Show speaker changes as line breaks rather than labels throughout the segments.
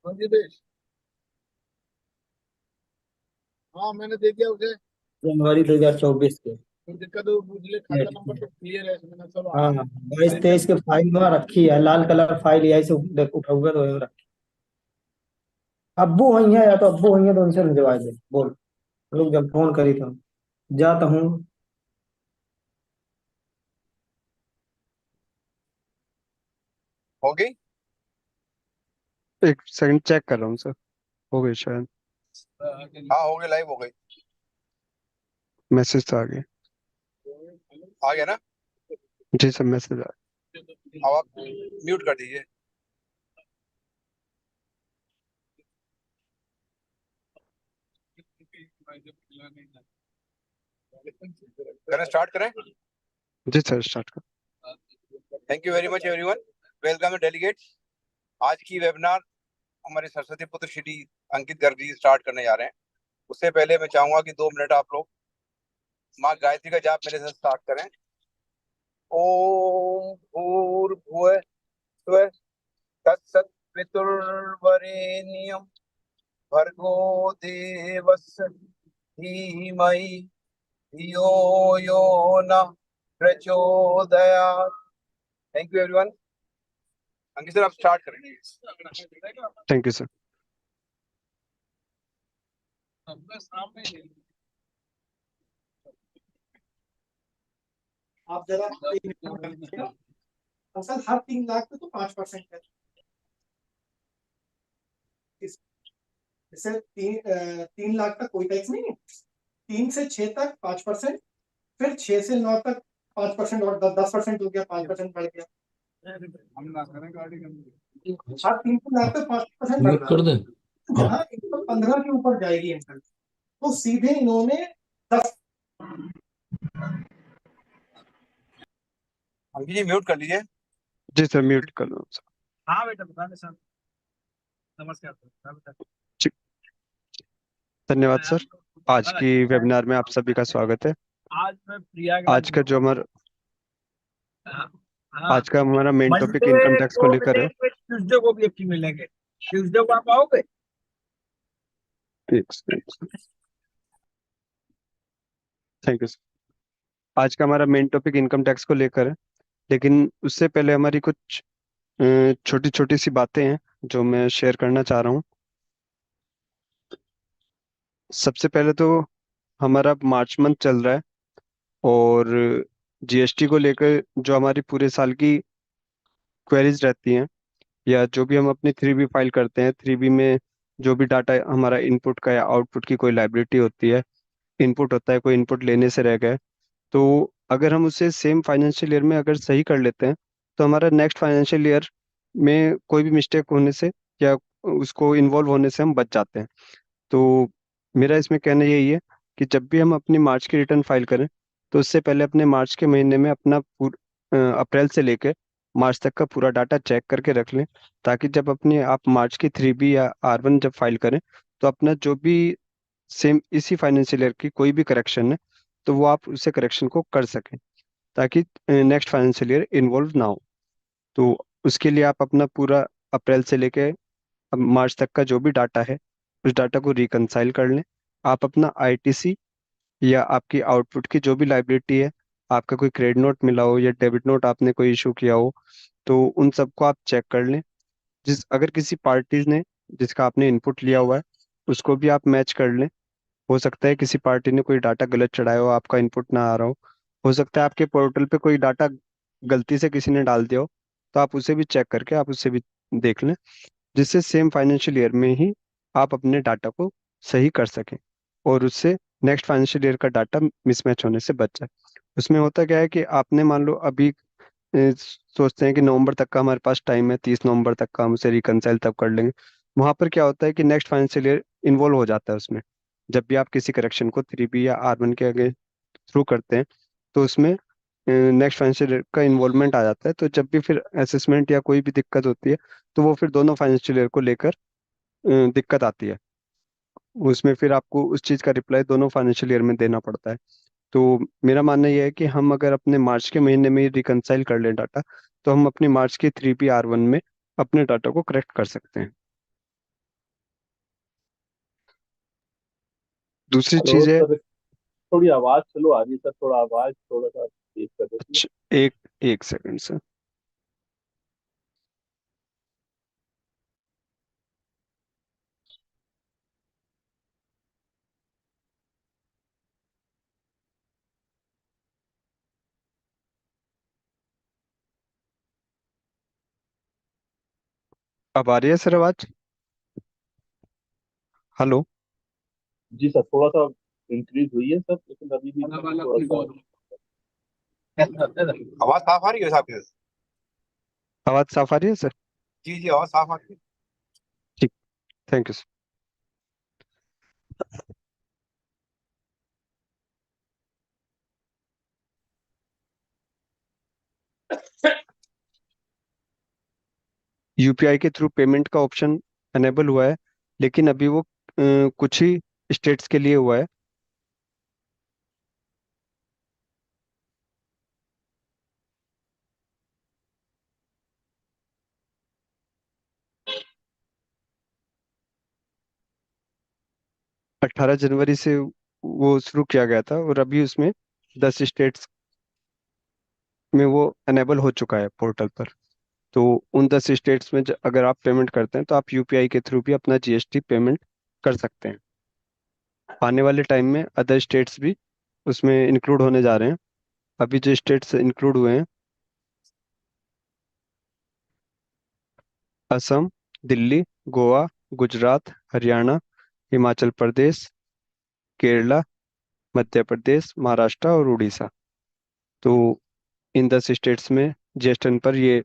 हाँ जी बेश। हाँ मैंने दे दिया उसे।
जनवरी 2024 के।
कोई दिक्कत हो पूछ ले, खाता
डेट
नंबर
की
तो
है।
क्लियर है इसमें ना, सब
हाँ, बाईस
सही
तेईस
चल।
के फाइल में रखी है, लाल कलर फाइल यही से उठाऊंगा तो वहीं रखी। अब्बू वही है, या तो अब्बू वही है तो उनसे भिजवा दे बोल। लोग जब फोन करी तो जाता हूँ।
हो गई।
एक सेकंड चेक कर रहा हूँ सर। हो गई शायद।
हाँ हो गई, लाइव हो गई।
मैसेज तो आ गया।
आ गया ना।
जी सर, मैसेज आ
अब आप म्यूट कर दीजिए। करें, स्टार्ट करें।
गया। जी सर, स्टार्ट कर।
Thank you very much everyone. Welcome delegates. आज की वेबिनार हमारे सरस्वती पुत्र श्री अंकित गर्ग जी स्टार्ट करने जा रहे हैं। उससे पहले मैं चाहूंगा कि 2 मिनट आप लोग माँ गायत्री का जाप मेरे साथ स्टार्ट करें। ओम भूर्भुवः स्वः तत्सवितुर्वरेण्यं भर्गो देवस्य धीमहि धियो यो न प्रचोदयात्। Thank you everyone. Ankit sir आप स्टार्ट करेंगे।
Thank you sir.
आप जरा असल हर 3 लाख पे तो 5% है। इससे 3 लाख तक कोई टैक्स नहीं है। 3 से 6 तक 5%, फिर 6 से 9 तक 5% और 10% हो गया, 5% बढ़ गया।
हम ना करें गाड़ी
हर 3 लाख तक 5% बढ़ कर दे। जहाँ 115 के ऊपर जाएगी इनकम, तो सीधे इन्होंने 10।
अंकित जी म्यूट कर लीजिए।
जी सर, म्यूट कर लो सर।
हाँ बेटा बता सर। नमस्कार बेटा।
जी, धन्यवाद सर। आज की वेबिनार में आप सभी का स्वागत है।
आज मैं प्रयागराज
आज का जो हमारा
हाँ हाँ।
आज का हमारा main topic income
Monday
tax को
को
लेकर है।
मिलेंगे, ट्यूसडे को भी अच्छी मिलेंगे। ट्यूसडे को आप आओगे?
Thank you sir. आज का हमारा मेन टॉपिक इनकम टैक्स को लेकर है, लेकिन उससे पहले हमारी कुछ छोटी छोटी सी बातें हैं जो मैं शेयर करना चाह रहा हूँ। सबसे पहले तो हमारा मार्च मंथ चल रहा है, और जीएसटी को लेकर जो हमारी पूरे साल की क्वेरीज रहती हैं, या जो भी हम अपनी 3B फाइल करते हैं, 3B में जो भी डाटा हमारा इनपुट का या आउटपुट की कोई लाइबिलिटी होती है, इनपुट होता है, कोई इनपुट लेने से रह गए, तो अगर हम उसे सेम फाइनेंशियल ईयर में अगर सही कर लेते हैं, तो हमारा नेक्स्ट फाइनेंशियल ईयर में कोई भी मिस्टेक होने से या उसको इन्वॉल्व होने से हम बच जाते हैं। तो मेरा इसमें कहना यही है कि जब भी हम अपनी मार्च की रिटर्न फाइल करें, तो उससे पहले अपने मार्च के महीने में अपना अप्रैल से लेकर मार्च तक का पूरा डाटा चेक करके रख लें, ताकि जब अपनी आप मार्च की 3B या R1 जब फाइल करें, तो अपना जो भी सेम इसी फाइनेंशियल ईयर की कोई भी करेक्शन है, तो वो आप उसे करेक्शन को कर सकें, ताकि नेक्स्ट फाइनेंशियल ईयर इन्वॉल्व ना हो। तो उसके लिए आप अपना पूरा अप्रैल से लेके अब मार्च तक का जो भी डाटा है, उस डाटा को रिकंसाइल कर लें। आप अपना आईटीसी या आपकी आउटपुट की जो भी लाइबिलिटी है, आपका कोई क्रेडिट नोट मिला हो या डेबिट नोट आपने कोई इशू किया हो, तो उन सबको आप चेक कर लें। अगर किसी पार्टी ने जिसका आपने इनपुट लिया हुआ है, उसको भी आप मैच कर लें। हो सकता है किसी पार्टी ने कोई डाटा गलत चढ़ाया हो, आपका इनपुट ना आ रहा हो सकता है आपके पोर्टल पे कोई डाटा गलती से किसी ने डाल दिया हो, तो आप उसे भी चेक करके आप उसे भी देख लें, जिससे सेम फाइनेंशियल ईयर में ही आप अपने डाटा को सही कर सकें, और उससे नेक्स्ट फाइनेंशियल ईयर का डाटा मिसमैच होने से बच जाए। उसमें होता क्या है कि आपने मान लो अभी सोचते हैं कि नवंबर तक का हमारे पास टाइम है, 30 नवंबर तक का हम उसे रिकंसाइल तब कर लेंगे। वहां पर क्या होता है कि नेक्स्ट फाइनेंशियल ईयर इन्वॉल्व हो जाता है उसमें। जब भी आप किसी करेक्शन को 3B या R1 के आगे थ्रू करते हैं, तो उसमें नेक्स्ट फाइनेंशियल ईयर का इन्वॉल्वमेंट आ जाता है। तो जब भी फिर असेसमेंट या कोई भी दिक्कत होती है, तो वो फिर दोनों फाइनेंशियल ईयर को लेकर दिक्कत आती है। उसमें फिर आपको उस चीज़ का रिप्लाई दोनों फाइनेंशियल ईयर में देना पड़ता है। तो मेरा मानना यह है कि हम अगर अपने मार्च के महीने में रिकंसाइल कर लें डाटा, तो हम अपनी मार्च की 3B R1 में अपने डाटा को करेक्ट कर सकते हैं। दूसरी
हेलो
चीज है,
सर, थोड़ी आवाज स्लो आ रही है सर, थोड़ा आवाज थोड़ा सा तेज कर देती है।
अच्छा, एक एक सेकंड सर। अब आ रही है सर आवाज? हेलो?
जी सर, थोड़ा सा इंक्रीज हुई है सर, लेकिन अभी भी थोड़ा सा।
आवाज साफ आ रही है साहब?
आवाज साफ आ रही है सर?
जी जी, आवाज साफ आ रही है।
ठीक, थैंक यू सर। यूपीआई के थ्रू पेमेंट का ऑप्शन अनेबल हुआ है, लेकिन अभी वो कुछ ही स्टेट्स के लिए हुआ है। 18 जनवरी से वो शुरू किया गया था, और अभी उसमें 10 स्टेट्स में वो अनेबल हो चुका है पोर्टल पर। तो उन 10 स्टेट्स में अगर आप पेमेंट करते हैं तो आप यूपीआई के थ्रू भी अपना जीएसटी पेमेंट कर सकते हैं। आने वाले टाइम में अदर स्टेट्स भी उसमें इंक्लूड होने जा रहे हैं। अभी जो स्टेट्स इंक्लूड हुए हैं, असम, दिल्ली, गोवा, गुजरात, हरियाणा, हिमाचल प्रदेश, केरला, मध्य प्रदेश, महाराष्ट्र और उड़ीसा। तो इन 10 स्टेट्स में जीएसटी पर ये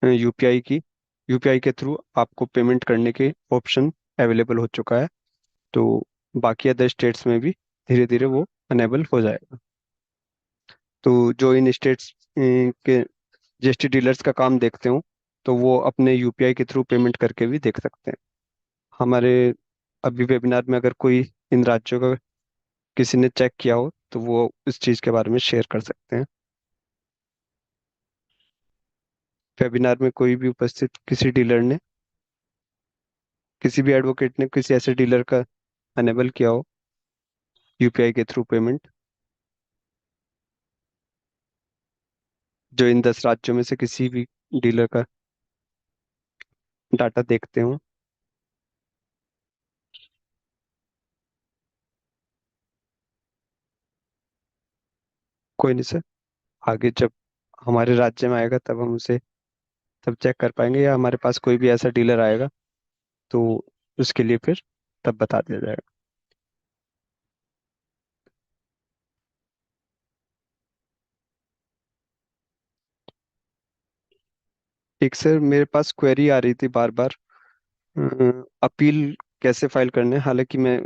यूपीआई के थ्रू आपको पेमेंट करने के ऑप्शन अवेलेबल हो चुका है। तो बाकी अदर स्टेट्स में भी धीरे धीरे वो अनेबल हो जाएगा। तो जो इन स्टेट्स के जीएसटी डीलर्स का काम देखते हो, तो वो अपने यूपीआई के थ्रू पेमेंट करके भी देख सकते हैं। हमारे अभी वेबिनार में अगर कोई इन राज्यों का किसी ने चेक किया हो तो वो इस चीज़ के बारे में शेयर कर सकते हैं। वेबिनार में कोई भी उपस्थित किसी डीलर ने, किसी भी एडवोकेट ने किसी ऐसे डीलर का अनेबल किया हो यूपीआई के थ्रू पेमेंट, जो इन 10 राज्यों में से किसी भी डीलर का डाटा देखते हो। कोई नहीं सर, आगे जब हमारे राज्य में आएगा तब हम उसे तब चेक कर पाएंगे, या हमारे पास कोई भी ऐसा डीलर आएगा तो उसके लिए फिर तब बता दिया जाएगा। एक सर, मेरे पास क्वेरी आ रही थी बार बार, अपील कैसे फाइल करने हैं। हालांकि मैं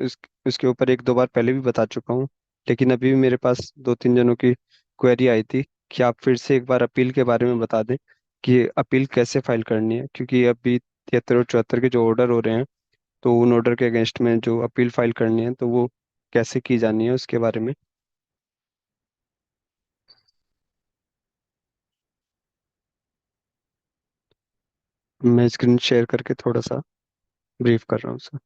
उसके ऊपर एक दो बार पहले भी बता चुका हूँ, लेकिन अभी भी मेरे पास दो तीन जनों की क्वेरी आई थी कि आप फिर से एक बार अपील के बारे में बता दें कि अपील कैसे फाइल करनी है, क्योंकि अभी 73 और 74 के जो ऑर्डर हो रहे हैं, तो उन ऑर्डर के अगेंस्ट में जो अपील फाइल करनी है तो वो कैसे की जानी है उसके बारे में। मैं स्क्रीन शेयर करके थोड़ा सा ब्रीफ कर रहा हूँ सर।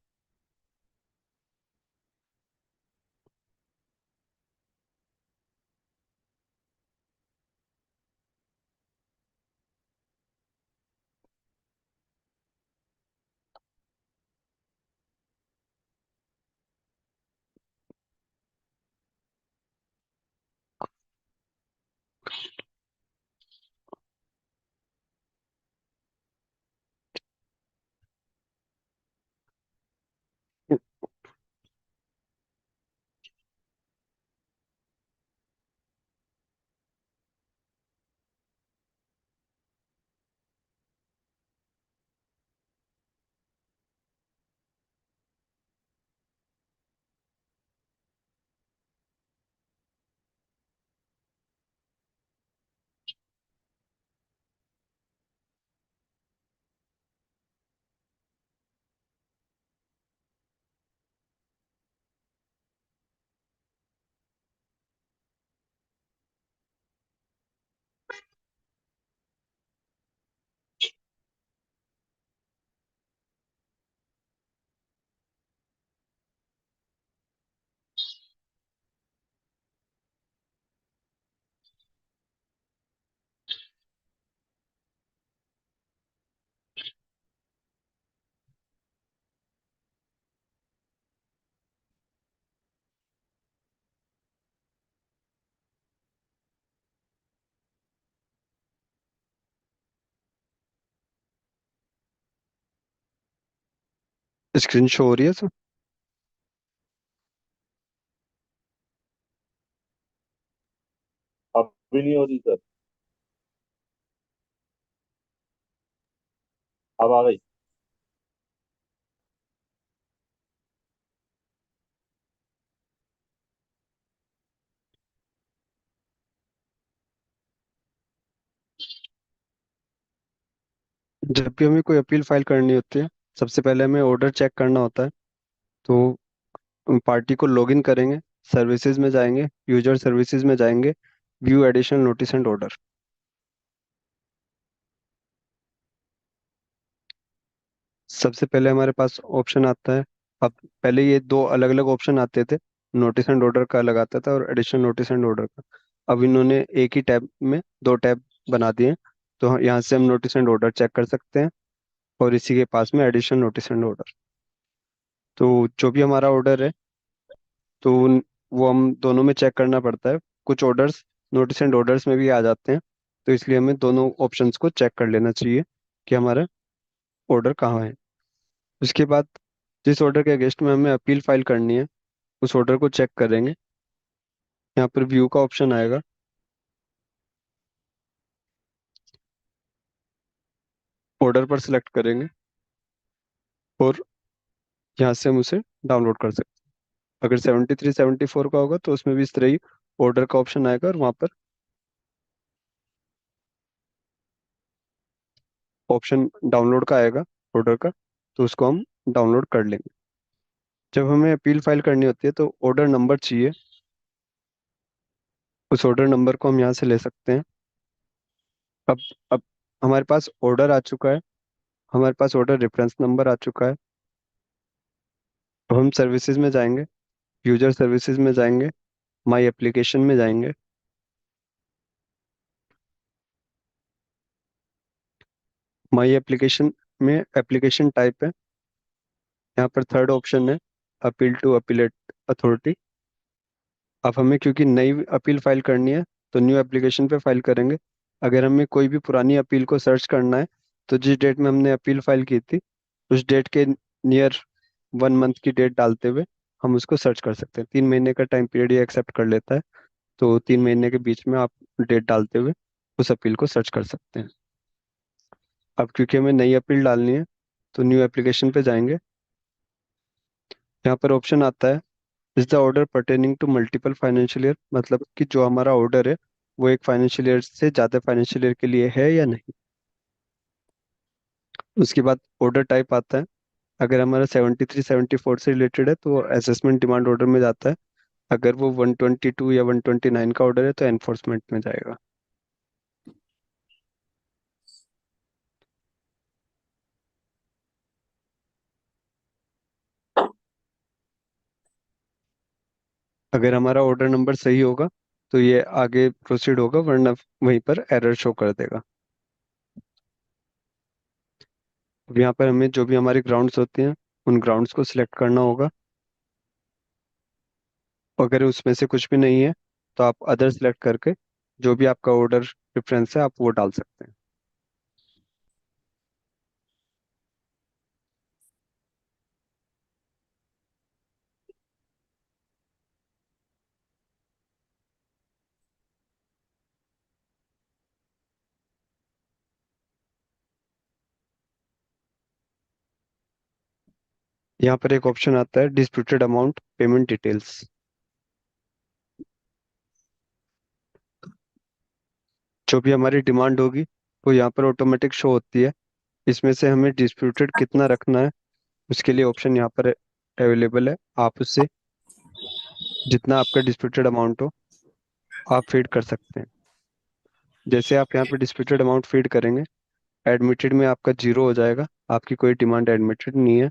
स्क्रीन शो हो रही है सर?
अब भी नहीं हो रही सर। अब आ गई।
जब भी हमें कोई अपील फाइल करनी होती है, सबसे पहले हमें ऑर्डर चेक करना होता है। तो पार्टी को लॉगिन करेंगे, सर्विसेज में जाएंगे, यूजर सर्विसेज में जाएंगे, view additional notice and order. सबसे पहले हमारे पास ऑप्शन आता है। अब पहले ये दो अलग अलग ऑप्शन आते थे, नोटिस एंड ऑर्डर का अलग आता था और एडिशनल नोटिस एंड ऑर्डर का। अब इन्होंने एक ही टैब में दो टैब बना दिए हैं। तो यहाँ से हम नोटिस एंड ऑर्डर चेक कर सकते हैं और इसी के पास में एडिशनल नोटिस एंड ऑर्डर। तो जो भी हमारा ऑर्डर है, तो वो हम दोनों में चेक करना पड़ता है। कुछ ऑर्डर्स नोटिस एंड ऑर्डर्स में भी आ जाते हैं, तो इसलिए हमें दोनों ऑप्शंस को चेक कर लेना चाहिए कि हमारा ऑर्डर कहाँ है। उसके बाद जिस ऑर्डर के अगेंस्ट में हमें अपील फाइल करनी है, उस ऑर्डर को चेक करेंगे। यहाँ पर व्यू का ऑप्शन आएगा। ऑर्डर पर सिलेक्ट करेंगे और यहाँ से हम उसे डाउनलोड कर सकते हैं। अगर 73-74 का होगा तो उसमें भी इस तरह ही ऑर्डर का ऑप्शन आएगा और वहाँ पर ऑप्शन डाउनलोड का आएगा ऑर्डर का, तो उसको हम डाउनलोड कर लेंगे। जब हमें अपील फाइल करनी होती है तो ऑर्डर नंबर चाहिए। उस ऑर्डर नंबर को हम यहाँ से ले सकते हैं। अब अब हमारे पास ऑर्डर आ चुका है, हमारे पास ऑर्डर रेफरेंस नंबर आ चुका है। अब हम सर्विसेज में जाएंगे, यूजर सर्विसेज में जाएंगे, माई एप्लीकेशन में जाएंगे। माई एप्लीकेशन में एप्लीकेशन टाइप है, यहाँ पर थर्ड ऑप्शन है अपील टू अपीलेट अथॉरिटी। अब हमें क्योंकि नई अपील फाइल करनी है तो न्यू एप्लीकेशन पे फाइल करेंगे। अगर हमें कोई भी पुरानी अपील को सर्च करना है तो जिस डेट में हमने अपील फाइल की थी उस डेट के नियर 1 मंथ की डेट डालते हुए हम उसको सर्च कर सकते हैं। 3 महीने का टाइम पीरियड ये एक्सेप्ट कर लेता है, तो 3 महीने के बीच में आप डेट डालते हुए उस अपील को सर्च कर सकते हैं। अब क्योंकि हमें नई अपील डालनी है तो न्यू एप्लीकेशन पे जाएंगे। यहाँ पर ऑप्शन आता है is the order pertaining to multiple financial year, मतलब कि जो हमारा ऑर्डर है वो एक फाइनेंशियल ईयर से ज़्यादा फाइनेंशियल ईयर के लिए है या नहीं। उसके बाद ऑर्डर टाइप आता है। अगर हमारा 73-74 से रिलेटेड है तो असेसमेंट डिमांड ऑर्डर में जाता है। अगर वो 122 या 129 का ऑर्डर है तो एनफोर्समेंट में जाएगा। अगर हमारा ऑर्डर नंबर सही होगा तो ये आगे प्रोसीड होगा, वरना वहीं पर एरर शो कर देगा। अब यहाँ पर हमें जो भी हमारी ग्राउंड्स होती हैं उन ग्राउंड्स को सिलेक्ट करना होगा। अगर उसमें से कुछ भी नहीं है तो आप अदर सेलेक्ट करके जो भी आपका ऑर्डर रेफरेंस है आप वो डाल सकते हैं। यहाँ पर एक ऑप्शन आता है डिस्प्यूटेड अमाउंट पेमेंट डिटेल्स। जो भी हमारी डिमांड होगी वो यहाँ पर ऑटोमेटिक शो होती है। इसमें से हमें डिस्प्यूटेड कितना रखना है उसके लिए ऑप्शन यहाँ पर अवेलेबल है। आप उससे जितना आपका डिस्प्यूटेड अमाउंट हो आप फीड कर सकते हैं। जैसे आप यहाँ पे डिस्प्यूटेड अमाउंट फीड करेंगे, एडमिटेड में आपका जीरो हो जाएगा, आपकी कोई डिमांड एडमिटेड नहीं है।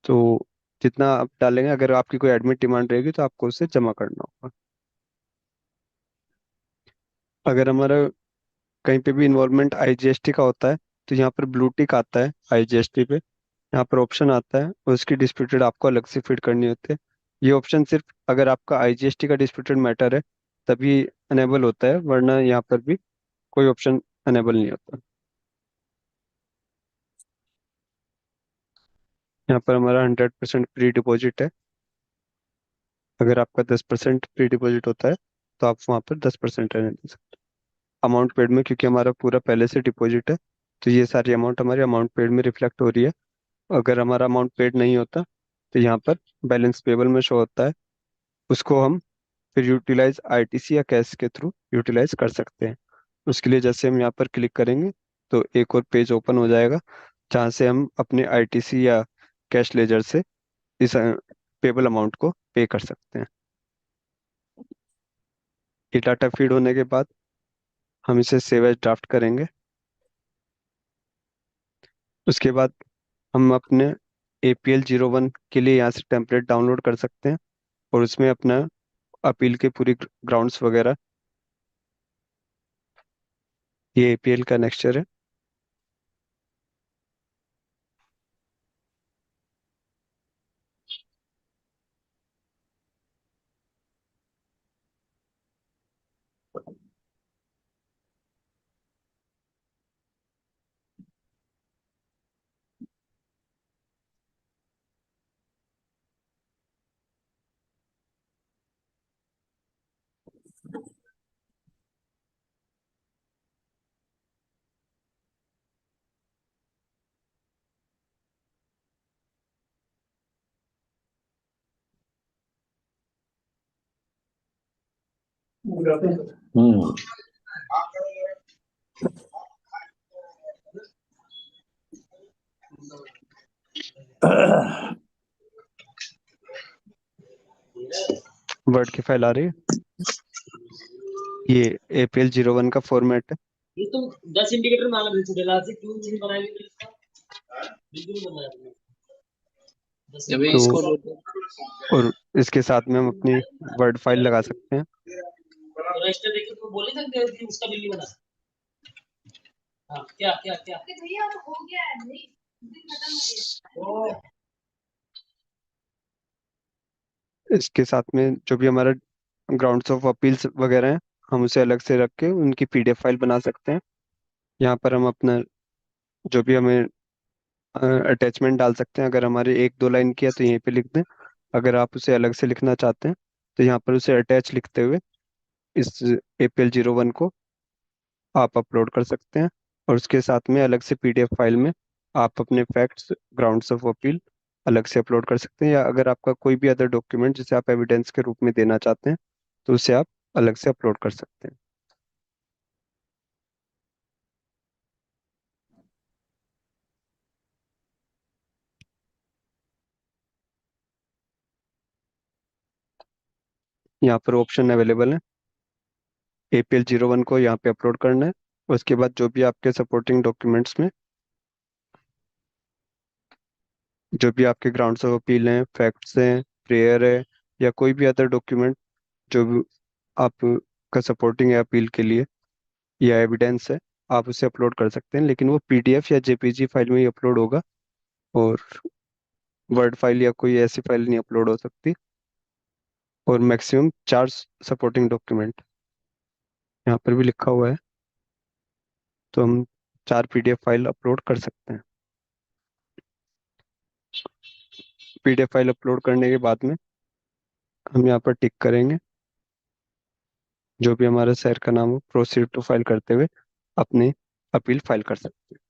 तो जितना आप डालेंगे, अगर आपकी कोई एडमिट डिमांड रहेगी तो आपको उसे जमा करना होगा। अगर हमारा कहीं पे भी इन्वॉल्वमेंट आईजीएसटी का होता है तो यहाँ पर ब्लू टिक आता है आईजीएसटी पे। यहाँ पर ऑप्शन आता है और उसकी डिस्प्यूटेड आपको अलग से फीड करनी होती है। ये ऑप्शन सिर्फ अगर आपका आईजीएसटी का डिस्प्यूटेड मैटर है तभी अनेबल होता है, वरना यहाँ पर भी कोई ऑप्शन अनेबल नहीं होता। यहाँ पर हमारा 100% प्री डिपॉजिट है। अगर आपका 10% प्री डिपॉजिट होता है तो आप वहाँ पर 10% रहने दे सकते हो। अमाउंट पेड में, क्योंकि हमारा पूरा पहले से डिपॉजिट है, तो ये सारी अमाउंट हमारी अमाउंट पेड में रिफ्लेक्ट हो रही है। अगर हमारा अमाउंट पेड नहीं होता तो यहाँ पर बैलेंस पेबल में शो होता है, उसको हम फिर यूटिलाइज आईटीसी या कैश के थ्रू यूटिलाइज कर सकते हैं। उसके लिए जैसे हम यहाँ पर क्लिक करेंगे तो एक और पेज ओपन हो जाएगा, जहाँ से हम अपने आईटीसी या कैश लेजर से इस पेबल अमाउंट को पे कर सकते हैं। ये डाटा फीड होने के बाद हम इसे सेव एज ड्राफ्ट करेंगे। उसके बाद हम अपने APL 01 के लिए यहाँ से टेम्पलेट डाउनलोड कर सकते हैं और उसमें अपना अपील के पूरी ग्राउंड्स वगैरह, ये APL का नेक्स्चर है।
हम्म।
वर्ड की फाइल आ रही है, ये APL 01 का फॉर्मेट है।
ये तुम 10 इंडिकेटर मांगा बिल्कुल डेला से क्यों नहीं बनाएंगे फिर इसका बिल्कुल नहीं बनाया तुमने अभी
तो
इसको
और इसके साथ में हम अपनी वर्ड फाइल लगा सकते हैं।
रजिस्टर देखिए तो बोल नहीं सकते कि उसका बिल नहीं बना हाँ क्या क्या क्या भैया हो गया है नहीं खत्म हो गया
इसके साथ में जो भी हमारा ग्राउंड्स ऑफ अपील्स वगैरह हैं, हम उसे अलग से रख के उनकी PDF फाइल बना सकते हैं। यहाँ पर हम अपना जो भी हमें अटैचमेंट डाल सकते हैं। अगर हमारे 1-2 लाइन की है तो यहीं पे लिख दें। अगर आप उसे अलग से लिखना चाहते हैं तो यहाँ पर उसे अटैच लिखते हुए इस APL 01 को आप अपलोड कर सकते हैं, और उसके साथ में अलग से PDF फाइल में आप अपने फैक्ट्स, ग्राउंड्स ऑफ अपील अलग से अपलोड कर सकते हैं। या अगर आपका कोई भी अदर डॉक्यूमेंट जिसे आप एविडेंस के रूप में देना चाहते हैं तो उसे आप अलग से अपलोड कर सकते हैं। यहाँ पर ऑप्शन अवेलेबल है। APL 01 को यहाँ पे अपलोड करना है। उसके बाद जो भी आपके सपोर्टिंग डॉक्यूमेंट्स में जो भी आपके ग्राउंड्स ऑफ अपील हैं, फैक्ट्स हैं, प्रेयर है, या कोई भी अदर डॉक्यूमेंट जो भी आपका सपोर्टिंग है अपील के लिए या एविडेंस है, आप उसे अपलोड कर सकते हैं। लेकिन वो PDF या JPG फाइल में ही अपलोड होगा, और वर्ड फाइल या कोई ऐसी फाइल नहीं अपलोड हो सकती। और मैक्सिमम 4 सपोर्टिंग डॉक्यूमेंट यहाँ पर भी लिखा हुआ है, तो हम 4 PDF फाइल अपलोड कर सकते हैं। PDF फाइल अपलोड करने के बाद में हम यहाँ पर टिक करेंगे जो भी हमारे शहर का नाम हो, प्रोसीड टू फाइल करते हुए अपनी अपील फाइल कर सकते हैं।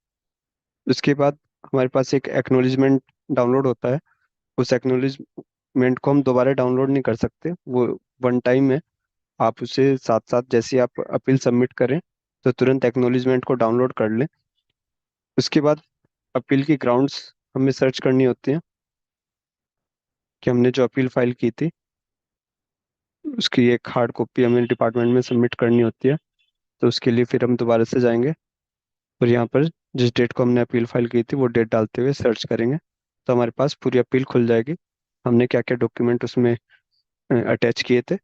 उसके बाद हमारे पास एक एक्नॉलेजमेंट डाउनलोड होता है। उस एक्नॉलेजमेंट को हम दोबारा डाउनलोड नहीं कर सकते, वो वन टाइम है। आप उसे साथ साथ जैसे ही आप अपील सबमिट करें तो तुरंत एक्नॉलेजमेंट को डाउनलोड कर लें। उसके बाद अपील की ग्राउंड्स हमें सर्च करनी होती हैं कि हमने जो अपील फाइल की थी उसकी एक हार्ड कॉपी हमें डिपार्टमेंट में सबमिट करनी होती है। तो उसके लिए फिर हम दोबारा से जाएंगे और यहाँ पर जिस डेट को हमने अपील फाइल की थी वो डेट डालते हुए सर्च करेंगे, तो हमारे पास पूरी अपील खुल जाएगी। हमने क्या क्या डॉक्यूमेंट उसमें अटैच किए थे,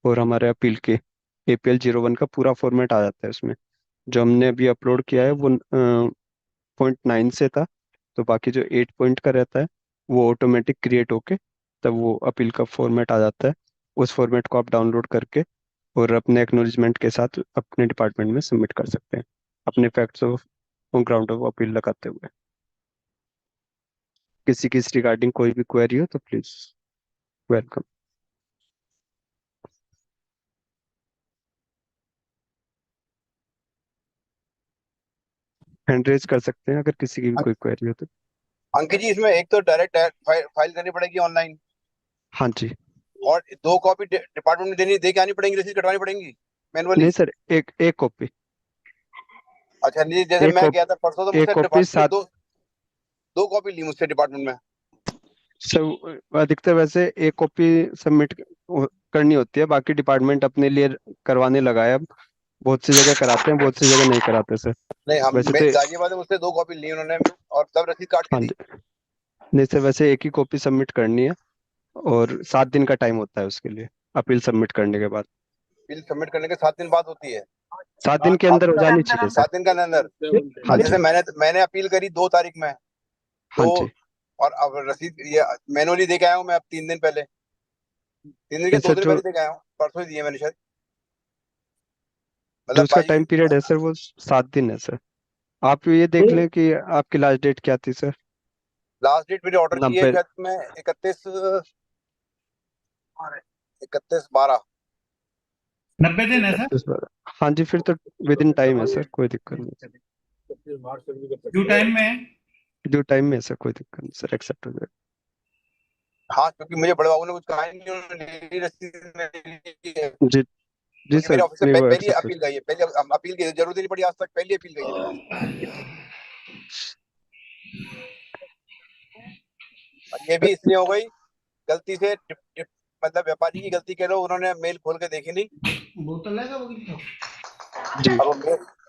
और हमारे अपील के APL 01 का पूरा फॉर्मेट आ जाता है उसमें। जो हमने अभी अपलोड किया है वो 0.9 से था, तो बाकी जो 8 पॉइंट का रहता है वो ऑटोमेटिक क्रिएट होके तब वो अपील का फॉर्मेट आ जाता है। उस फॉर्मेट को आप डाउनलोड करके और अपने एक्नॉलेजमेंट के साथ अपने डिपार्टमेंट में सबमिट कर सकते हैं, अपने facts of ground of appeal लगाते हुए। किसी की इस रिगार्डिंग कोई भी क्वेरी हो तो प्लीज वेलकम। हैंड रेज कर सकते हैं अगर किसी की भी कोई क्वेरी हो तो।
अंकित जी, इसमें एक तो डायरेक्ट फाइल करनी पड़ेगी ऑनलाइन,
हाँ जी।
और 2 कॉपी डिपार्टमेंट में दे के आनी पड़ेंगी, रसीद कटवानी पड़ेंगी मैनुअली।
नहीं सर, एक कॉपी।
अच्छा नहीं, जैसे
एक
मैं
कॉपी
गया था परसों तो
एक
मुझसे
कॉपी
डिपार्टमेंट में
साथ।
दो कॉपी ली मुझसे डिपार्टमेंट में।
सर अधिकतर वैसे एक कॉपी सबमिट करनी होती है, बाकी डिपार्टमेंट अपने लिए करवाने लगा है अब। बहुत सी जगह कराते हैं, बहुत सी जगह नहीं कराते सर।
नहीं,
वैसे तो
गाजियाबाद में मुझसे 2 कॉपी ली उन्होंने, और तब रसीद काट के
हाँ
दी।
जी। नहीं सर, वैसे एक ही कॉपी सबमिट करनी है और 7 दिन का टाइम होता है उसके लिए, अपील सबमिट करने के बाद।
बिल सबमिट करने के 7 दिन बाद होती है।
7 दिन के अंदर हो जानी चाहिए सर।
7 दिन का अंदर।
हाँ
जैसे
जी।
मैंने अपील करी 2 तारीख में,
हाँ
तो
जी।
और अब रसीद ये मैनुअली दे के आया हूँ मैं, अब 3 दिन पहले, 3 दिन के
नहीं
2
सर,
दिन
जो
पहले दे के आया हूँ, परसों ही दिए मैंने शायद,
जो
मतलब
उसका
22।
टाइम पीरियड है सर वो 7 दिन है सर। आप ये देख लें कि आपकी लास्ट डेट क्या थी सर।
लास्ट डेट मेरी ऑर्डर की है
90।
शायद मैं 31/12।
90 दिन है सर।
31/12। हाँ जी, फिर तो विद इन टाइम है सर, कोई दिक्कत नहीं।
ड्यू टाइम में है।
ड्यू टाइम में है सर, कोई दिक्कत नहीं सर, एक्सेप्ट हो जाएगा।
हाँ, क्योंकि मुझे बड़े बाबू ने कुछ कहा ही नहीं, उन्होंने ली रसीद मैंने ली है,
जी। जी
क्योंकि मेरे
सर,
ऑफिस से
नहीं वो
पहली
एक्सेप्ट हो
अपील गई है, पहली अपील की जरूरत ही नहीं पड़ी आज तक, पहली अपील गई है मेरी। और ये भी इसलिए हो गई गलती से, मतलब व्यापारी की गलती कह लो, उन्होंने मेल खोल के देखी नहीं।
बोतल है वो की तो।
जी।
अब वो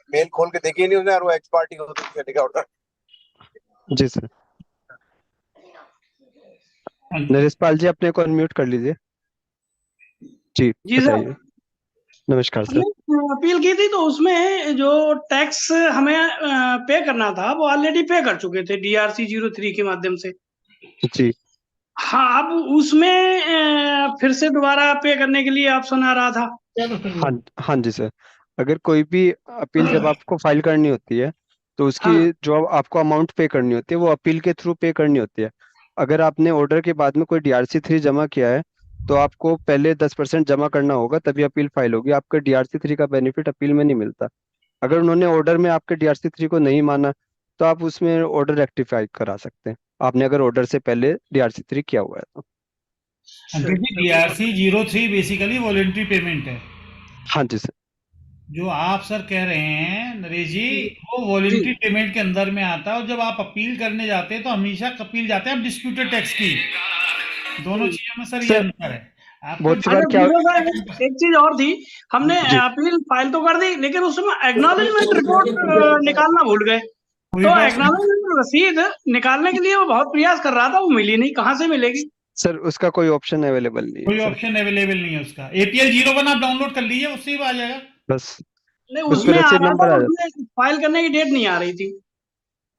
मेल खोल के देखी नहीं उसने, और वो एक्सपार्टी हो गई ऑर्डर।
जी सर। नरेशपाल जी, अपने को अनम्यूट कर लीजिए। जी
जी सर।
बताइए। नमस्कार सर।
हमने अपील की थी तो उसमें जो टैक्स हमें पे करना था वो ऑलरेडी पे कर चुके थे DRC 03 के माध्यम से।
जी।
हाँ, अब उसमें फिर से दोबारा पे करने के लिए ऑप्शन आ रहा था।
हाँ। हाँ जी सर, अगर कोई भी अपील जब आपको फाइल करनी होती है तो उसकी
हाँ,
जो आपको अमाउंट पे करनी होती है वो अपील के थ्रू पे करनी होती है। अगर आपने ऑर्डर के बाद में कोई DRC 3 जमा किया है तो आपको पहले 10% जमा करना होगा, तभी अपील फाइल होगी। आपका DRC 3 का बेनिफिट अपील में नहीं मिलता। अगर उन्होंने ऑर्डर में आपके DRC 3 को नहीं माना तो आप उसमें ऑर्डर रेक्टिफाई करा सकते हैं, आपने अगर ऑर्डर से पहले DRC 3 किया हुआ है तो।
DRC 03 बेसिकली वॉलेंट्री पेमेंट है।
हाँ जी सर।
जो आप सर कह रहे हैं नरेश जी, वो
जी।
वॉलेंट्री पेमेंट के अंदर में आता है, और जब आप अपील करने जाते हैं तो हमेशा अपील जाते हैं आप डिस्प्यूटेड टैक्स की। दोनों चीजों में सर ये
सर
अंतर है। आपको
बहुत सी बार
अच्छा
क्या।
दूसरा सर एक चीज और थी, हमने
जी।
अपील फाइल तो कर दी लेकिन उसमें एक्नॉलेजमेंट रिपोर्ट निकालना भूल गए।
कोई
तो
बात नहीं,
एक्नॉलेजमेंट रसीद निकालने के लिए वो बहुत प्रयास कर रहा था, वो मिली नहीं, कहाँ से मिलेगी?
सर उसका कोई ऑप्शन अवेलेबल नहीं है
कोई
सर।
ऑप्शन अवेलेबल नहीं है उसका। APL 01 आप डाउनलोड कर लीजिए, उससे ही आ जाएगा।
बस
नहीं,
उस पर
उसमें आ
रसीद
रहा था,
नंबर आ जाता
उसमें फाइल करने की डेट नहीं आ रही थी।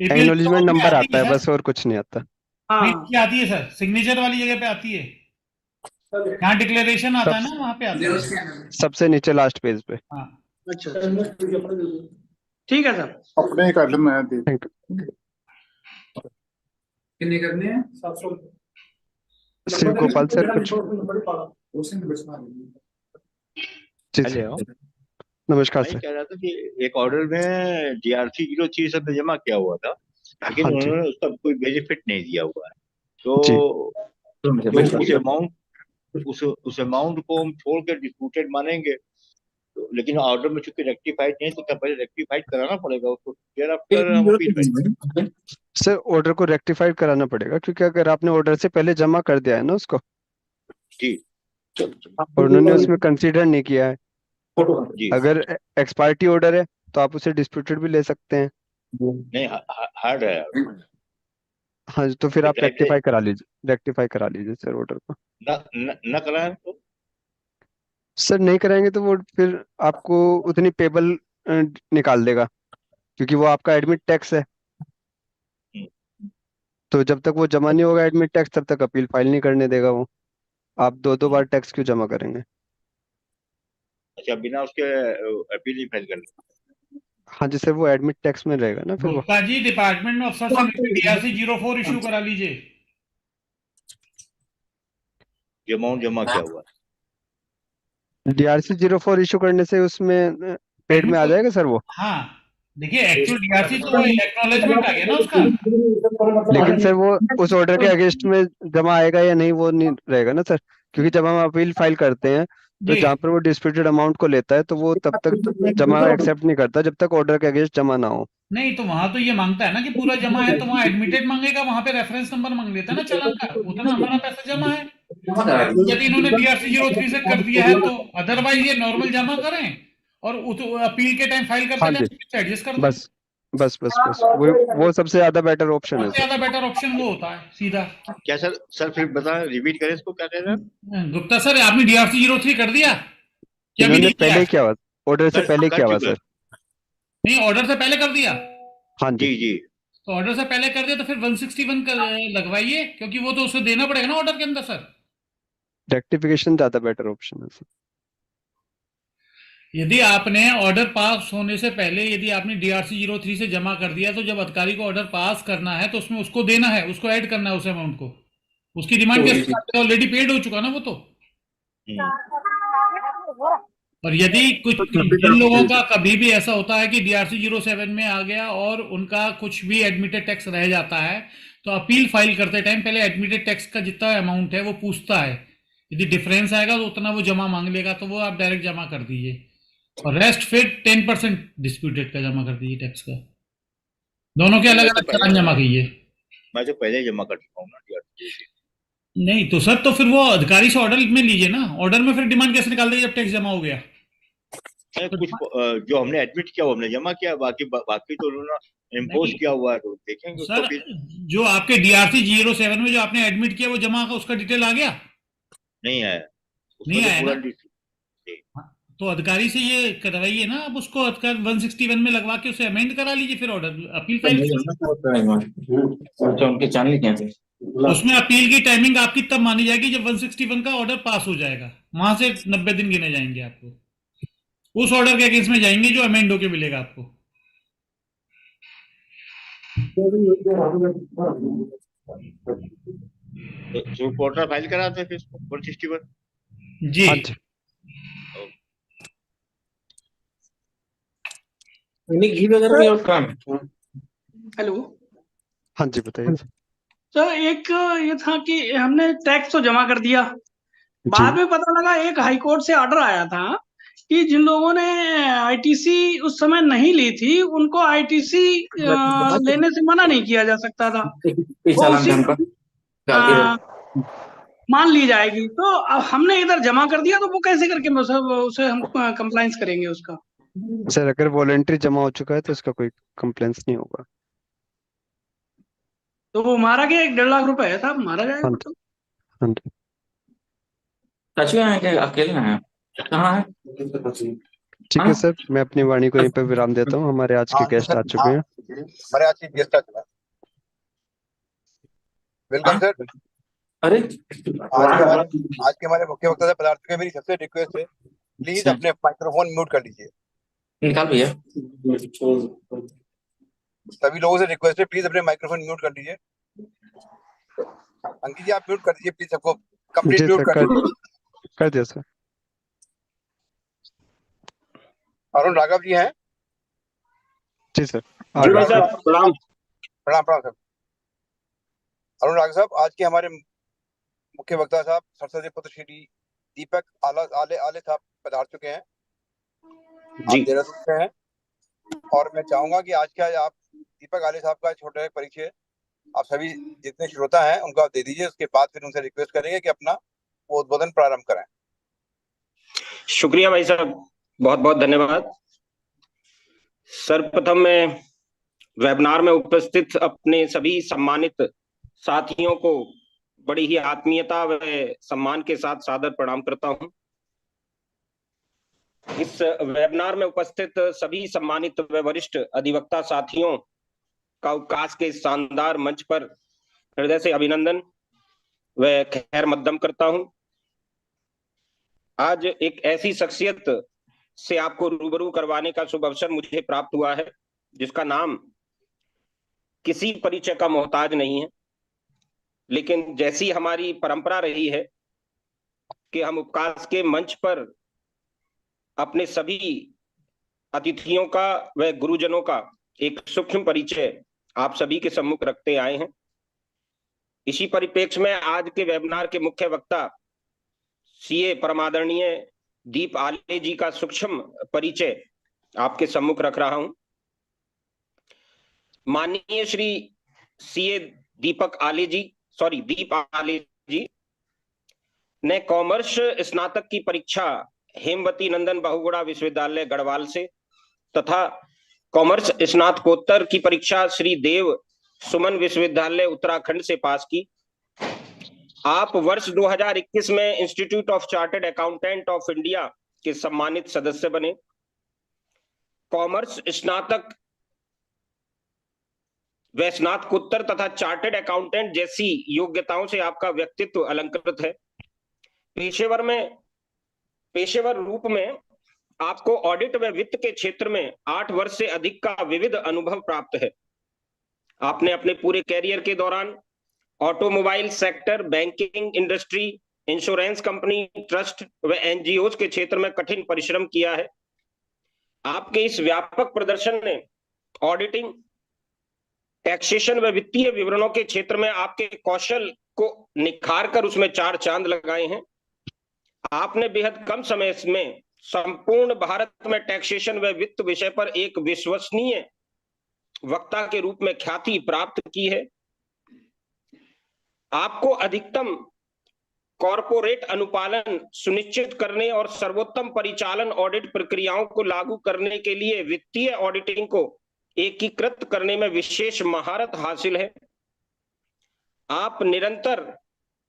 APL
एक्नॉलेजमेंट
01 में
नंबर
आती
आता
है
है
सर।
बस, और कुछ नहीं आता।
नहीं,
हाँ,
ये आती है सर, सिग्नेचर वाली जगह पे आती है। यहाँ डिक्लेरेशन आता
सब
है ना, वहाँ पे आता है।
सबसे नीचे लास्ट पेज पे।
हाँ।
अच्छा ठीक है सर।
अपने कर ले मैं दे
थैंक यू।
कितने करने हैं 700
शिव गोपाल सर कुछ। जी सर।
हेलो।
नमस्कार
मैं ये
सर।
कह रहा था कि एक ऑर्डर में DRC 03 सब ने जमा किया हुआ था, लेकिन
हाँ जी।
उन्होंने उसका कोई बेनिफिट नहीं दिया हुआ है।
जी।
तो उस अमाउंट को हम छोड़ कर डिस्प्यूटेड मानेंगे तो, लेकिन ऑर्डर में चूंकि रेक्टिफाइड नहीं, तो क्या पहले रेक्टिफाइड कराना पड़ेगा उसको, फिर आफ्टर हम अपील करेंगे।
सर ऑर्डर को रेक्टिफाइड कराना पड़ेगा, क्योंकि अगर आपने ऑर्डर से पहले जमा कर दिया है ना उसको,
जी
और उन्होंने उसमें कंसीडर नहीं किया है,
जी।
अगर एक्सपायर्टी ऑर्डर है तो आप उसे डिस्प्यूटेड भी ले सकते हैं।
नहीं, हार्ड है।
हाँ जी, तो फिर आप
पहले
रेक्टिफाई करा लीजिए सर ऑर्डर को।
न कराएं तो
सर नहीं कराएंगे तो वो फिर आपको उतनी पेबल निकाल देगा, क्योंकि वो आपका एडमिट टैक्स है। तो जब तक वो जमा नहीं होगा एडमिट टैक्स, तब तक अपील फाइल नहीं करने देगा वो। आप दो दो बार टैक्स क्यों जमा करेंगे।
अच्छा, बिना उसके अपील ही फाइल कर लें।
हाँ जी सर, वो एडमिट टैक्स में रहेगा ना फिर वो।
गुप्ता जी, डिपार्टमेंट में अफसर से मिलकर DRC 04 इशू करा लीजिए।
ये अमाउंट जमा क्या हुआ?
DRC 04 इशू करने से उसमें पेड में आ जाएगा सर वो।
हाँ, देखिए एक्चुअल DRC तो वो एक्नॉलेजमेंट आ गया ना उसका।
लेकिन सर वो उस ऑर्डर के अगेंस्ट में जमा आएगा या नहीं वो नहीं रहेगा ना सर, क्योंकि जब हम अपील फाइल करते हैं तो
जी
जहाँ पर वो डिस्प्यूटेड अमाउंट को लेता है तो वो तब तक जमा एक्सेप्ट नहीं करता जब तक ऑर्डर के अगेंस्ट जमा ना हो।
नहीं, तो वहां तो ये मांगता है ना कि पूरा जमा है, तो वहां एडमिटेड मांगेगा, वहां पे रेफरेंस नंबर मांग लेता है ना चालान का, उतना हमारा पैसा जमा है। यदि इन्होंने DRC 03 से कर दिया है तो अदरवाइज ये नॉर्मल जमा करें और अपील के टाइम फाइल करते
हाँ जी,
टाइम एडजस्ट कर दें।
बस बस वो सबसे ज्यादा बेटर ऑप्शन है
सबसे
सर।
ज्यादा बेटर ऑप्शन वो होता है सीधा।
क्या सर? सर फिर बताएं, रिपीट करें इसको, क्या कह रहे हैं?
गुप्ता सर, आपने DRC 03 कर दिया क्या? अभी
इन्होंने
नहीं किया?
पहले ही किया हुआ, ऑर्डर से पहले ही
कर
किया हुआ
चुके
सर।
नहीं, ऑर्डर से पहले कर दिया।
हाँ
जी
जी,
जी।
तो ऑर्डर से पहले कर दिया तो फिर 161 लगवाइए, क्योंकि वो तो उसे देना पड़ेगा ना ऑर्डर के अंदर सर।
रेक्टिफिकेशन ज्यादा बेटर ऑप्शन है सर।
यदि आपने ऑर्डर पास होने से पहले यदि आपने DRC 03 से जमा कर दिया तो जब अधिकारी को ऑर्डर पास करना है तो उसमें उसको देना है, उसको ऐड करना है उस अमाउंट को, उसकी डिमांड के हिसाब से ऑलरेडी पेड हो चुका ना वो तो। और यदि कुछ जिन लोगों का कभी भी ऐसा होता है कि DRC 07 में आ गया और उनका कुछ भी एडमिटेड टैक्स रह जाता है तो अपील फाइल करते टाइम पहले एडमिटेड टैक्स का जितना अमाउंट है वो पूछता है, यदि डिफरेंस आएगा तो उतना वो जमा मांग लेगा, तो वो आप डायरेक्ट जमा कर दीजिए और रेस्ट फिर 10% डिस्प्यूटेड का जमा कर दीजिए टैक्स का। दोनों के अलग अलग चालान जमा कीजिए।
मैं तो पहले ही जमा कर चुका हूँ ना DRC।
नहीं तो सर, तो फिर वो अधिकारी से ऑर्डर में लीजिए ना, ऑर्डर में फिर डिमांड कैसे निकाल दीजिए जब टैक्स जमा हो गया?
कुछ जो हमने एडमिट किया वो हमने जमा किया, बाकी तो उन्होंने इम्पोज किया हुआ है, तो देखेंगे उसको
सर
फिर।
जो आपके DRC 07 में जो आपने एडमिट किया वो जमा का उसका डिटेल आ गया?
नहीं आया उसमें,
नहीं
तो
आया
पूरा
ना? तो अधिकारी से ये करवाइए ना, अब उसको अधिकारी 161 में लगवा के उसे अमेंड करा लीजिए, फिर ऑर्डर अपील फाइल
उनके चैनल क्या थे
उसमें अपील की टाइमिंग आपकी तब मानी जाएगी जब 161 का ऑर्डर पास हो जाएगा, वहां से 90 दिन गिने जाएंगे आपको, उस ऑर्डर के अगेंस्ट में जाएंगे जो अमेंड होके मिलेगा आपको।
तो पोर्टल फाइल कराते हैं फिर इसको 161।
जी
हाँ जी,
घी वगैरह भी और काम
हेलो
हाँ जी बताइए सर।
सर, एक ये था कि हमने टैक्स तो जमा कर दिया, बाद में पता लगा एक हाईकोर्ट से ऑर्डर आया था कि जिन लोगों ने ITC उस समय नहीं ली थी उनको ITC लेने से मना नहीं किया जा सकता था, वो उसी मान ली जाएगी। तो अब हमने इधर जमा कर दिया तो वो कैसे करके उसे हम कंप्लाइंस करेंगे उसका?
सर अगर वॉलेंट्री जमा हो चुका है तो इसका कोई कंप्लेंस नहीं होगा।
तो वो मारा गया, 1.5 लाख रुपए है साहब, मारा जाएगा
हाँ
तो।
हाँ जी,
सच में है कि अकेले हैं? कहाँ है?
ठीक है सर, मैं अपनी वाणी को यहीं पर विराम देता हूँ, हमारे आज के गेस्ट आ चुके हैं।
हमारे आज की गेस्ट आ चुका है। Welcome sir.
अरे
आज के हमारे मुख्य वक्ता पदार्थ के मेरी सबसे रिक्वेस्ट है, प्लीज अपने माइक्रोफोन म्यूट कर लीजिए।
निकाल भैया।
सभी लोगों से रिक्वेस्ट है, प्लीज अपने माइक्रोफोन म्यूट कर लीजिए। अंकित जी आप म्यूट कर दीजिए प्लीज, सबको कंप्लीट
जी
म्यूट
सर,
कर दीजिए।
कर दिया सर।
अरुण राघव जी हैं?
जी सर,
प्रणाम प्रणाम सर। अरुण राघव साहब, आज के हमारे मुख्य वक्ता साहब सरस्वती पुत्र श्री दीपक आले साहब पधार चुके हैं, आप देहरादून से हैं, और मैं चाहूंगा कि आज का आप दीपक आले साहब का छोटा परिचय आप सभी जितने श्रोता हैं उनको आप दे दीजिए, उसके बाद फिर उनसे रिक्वेस्ट करेंगे कि अपना उद्बोधन प्रारंभ करें।
शुक्रिया भाई साहब, बहुत बहुत धन्यवाद। सर्वप्रथम मैं वेबिनार में उपस्थित अपने सभी सम्मानित साथियों को बड़ी ही आत्मीयता व सम्मान के साथ सादर प्रणाम करता हूं। इस वेबिनार में उपस्थित सभी सम्मानित व वरिष्ठ अधिवक्ता साथियों का अवकाश के शानदार मंच पर हृदय से अभिनंदन व खैर मकदम करता हूं। आज एक ऐसी शख्सियत से आपको रूबरू करवाने का शुभ अवसर मुझे प्राप्त हुआ है, जिसका नाम किसी परिचय का मोहताज नहीं है। लेकिन जैसी हमारी परंपरा रही है कि हम उपकाश के मंच पर अपने सभी अतिथियों का व गुरुजनों का एक सूक्ष्म परिचय आप सभी के सम्मुख रखते आए हैं। इसी परिप्रेक्ष्य में आज के वेबिनार के मुख्य वक्ता सीए परमादरणीय दीप आले जी का सूक्ष्म परिचय आपके सम्मुख रख रहा हूं। माननीय श्री सीए दीप आले जी ने कॉमर्स स्नातक की परीक्षा हेमवती नंदन बहुगुणा विश्वविद्यालय गढ़वाल से तथा कॉमर्स स्नातकोत्तर की परीक्षा श्री देव सुमन विश्वविद्यालय उत्तराखंड से पास की। आप वर्ष 2021 में institute of chartered accountant of India के सम्मानित सदस्य बने। कॉमर्स स्नातक व स्नातकोत्तर तथा चार्टर्ड अकाउंटेंट जैसी योग्यताओं से आपका व्यक्तित्व अलंकृत है। पेशेवर रूप में आपको ऑडिट व वित्त के क्षेत्र में 8 वर्ष से अधिक का विविध अनुभव प्राप्त है। आपने अपने पूरे कैरियर के दौरान automobile sector, banking industry, insurance company, trust व एनजीओ के क्षेत्र में कठिन परिश्रम किया है। आपके इस व्यापक प्रदर्शन ने ऑडिटिंग, टैक्सेशन व वित्तीय विवरणों के क्षेत्र में आपके कौशल को निखार कर उसमें 4 चांद लगाए हैं। आपने बेहद कम समय में संपूर्ण भारत में टैक्सेशन व वित्त विषय पर एक विश्वसनीय वक्ता के रूप में ख्याति प्राप्त की है। आपको अधिकतम कॉरपोरेट अनुपालन सुनिश्चित करने और सर्वोत्तम परिचालन ऑडिट प्रक्रियाओं को लागू करने के लिए वित्तीय ऑडिटिंग को एकीकृत करने में विशेष महारत हासिल है। आप निरंतर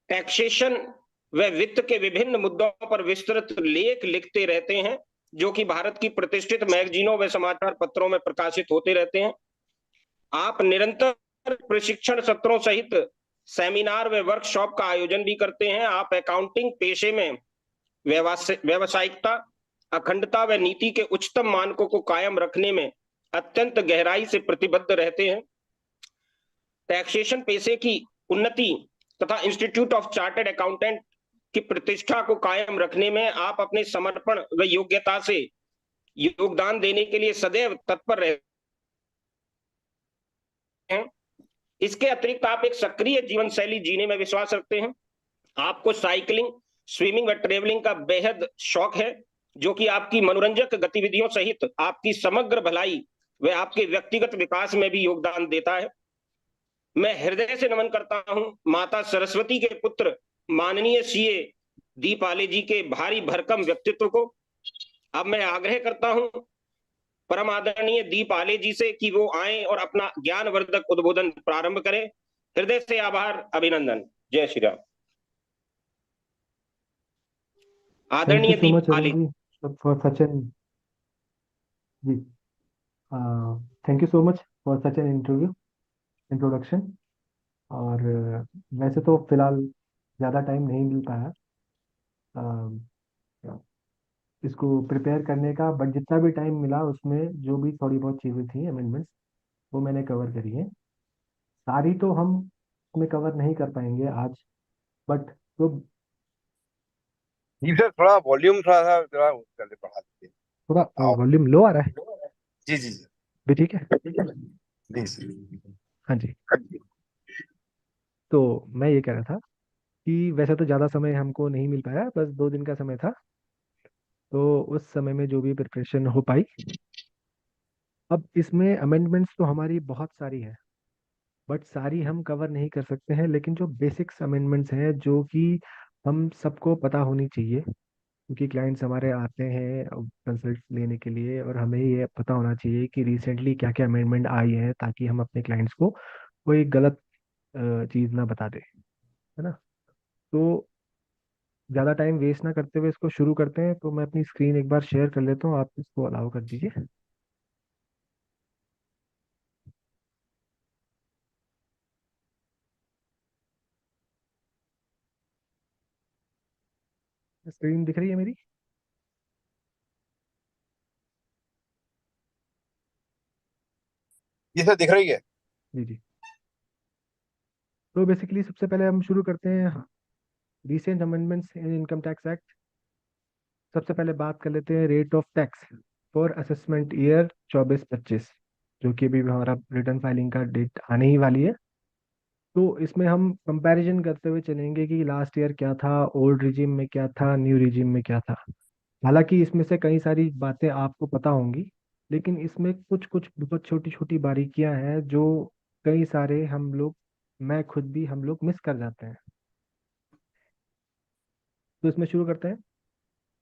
टैक्सेशन व वित्त के विभिन्न मुद्दों पर विस्तृत लेख लिखते रहते हैं, जो कि भारत की प्रतिष्ठित मैगजीनों व समाचार पत्रों में प्रकाशित होते रहते हैं। आप निरंतर प्रशिक्षण सत्रों सहित सेमिनार व वर्कशॉप का आयोजन भी करते हैं। आप अकाउंटिंग पेशे में व्यावसायिकता, अखंडता व नीति के उच्चतम मानकों को कायम रखने में अत्यंत गहराई से प्रतिबद्ध रहते हैं। टैक्सेशन पेशे की उन्नति तथा इंस्टीट्यूट ऑफ चार्टर्ड अकाउंटेंट की प्रतिष्ठा को कायम रखने में आप अपने समर्पण व योग्यता से योगदान देने के लिए सदैव तत्पर रहते हैं। इसके अतिरिक्त आप एक सक्रिय जीवन शैली जीने में विश्वास रखते हैं। आपको साइकिलिंग, स्विमिंग व ट्रेवलिंग का बेहद शौक है, जो कि आपकी मनोरंजक गतिविधियों सहित आपकी समग्र भलाई व आपके व्यक्तिगत विकास में भी योगदान देता है। मैं हृदय से नमन करता हूं माता सरस्वती के पुत्र माननीय सीए दीप आले जी के भारी भरकम व्यक्तित्व को। अब मैं आग्रह करता हूं परम आदरणीय दीप आले जी से कि वो आए और अपना ज्ञानवर्धक उद्बोधन प्रारंभ करें। हृदय से आभार, अभिनंदन। जय श्री राम। आदरणीय Deep Aale ji
for such an ji thank you so much for such an introduction. और वैसे तो फिलहाल ज़्यादा टाइम नहीं मिल पाया इसको प्रिपेयर करने का, बट जितना भी टाइम मिला उसमें जो भी थोड़ी बहुत चीज़ें थी अमेंडमेंट्स वो मैंने कवर करी है। सारी तो हम उसमें कवर नहीं कर पाएंगे आज, बट तो
जी सर, थोड़ा वॉल्यूम थोड़ा सा जरा जल्दी बढ़ा दीजिए।
थोड़ा वॉल्यूम लो आ रहा है।
जी जी जी
भी ठीक है।
जी सर।
हाँ जी, तो मैं ये कह रहा था कि वैसे तो ज़्यादा समय हमको नहीं मिल पाया, बस 2 दिन का समय था, तो उस समय में जो भी प्रिपरेशन हो पाई। अब इसमें अमेंडमेंट्स तो हमारी बहुत सारी है, बट सारी हम कवर नहीं कर सकते हैं, लेकिन जो बेसिक्स अमेंडमेंट्स हैं जो कि हम सबको पता होनी चाहिए, क्योंकि क्लाइंट्स हमारे आते हैं कंसल्ट लेने के लिए और हमें ये पता होना चाहिए कि रिसेंटली क्या क्या अमेंडमेंट आई है, ताकि हम अपने क्लाइंट्स को कोई गलत चीज़ ना बता दें, है ना। तो ज़्यादा टाइम वेस्ट ना करते हुए इसको शुरू करते हैं। तो मैं अपनी स्क्रीन एक बार शेयर कर लेता हूँ, आप इसको अलाउ कर दीजिए। स्क्रीन दिख रही है मेरी?
ये सब दिख रही है?
जी जी। तो बेसिकली सबसे पहले हम शुरू करते हैं रिसेंट अमेंडमेंट्स इन इनकम टैक्स एक्ट। सबसे पहले बात कर लेते हैं rate of tax for assessment year 24-25, जो कि अभी हमारा रिटर्न फाइलिंग का डेट आने ही वाली है। तो इसमें हम कंपैरिजन करते हुए चलेंगे कि लास्ट ईयर क्या था, ओल्ड रिजीम में क्या था, न्यू रिजीम में क्या था। हालांकि इसमें से कई सारी बातें आपको पता होंगी, लेकिन इसमें कुछ कुछ बहुत छोटी छोटी बारीकियां हैं जो कई सारे हम लोग, मैं खुद भी, हम लोग मिस कर जाते हैं। तो इसमें शुरू करते हैं।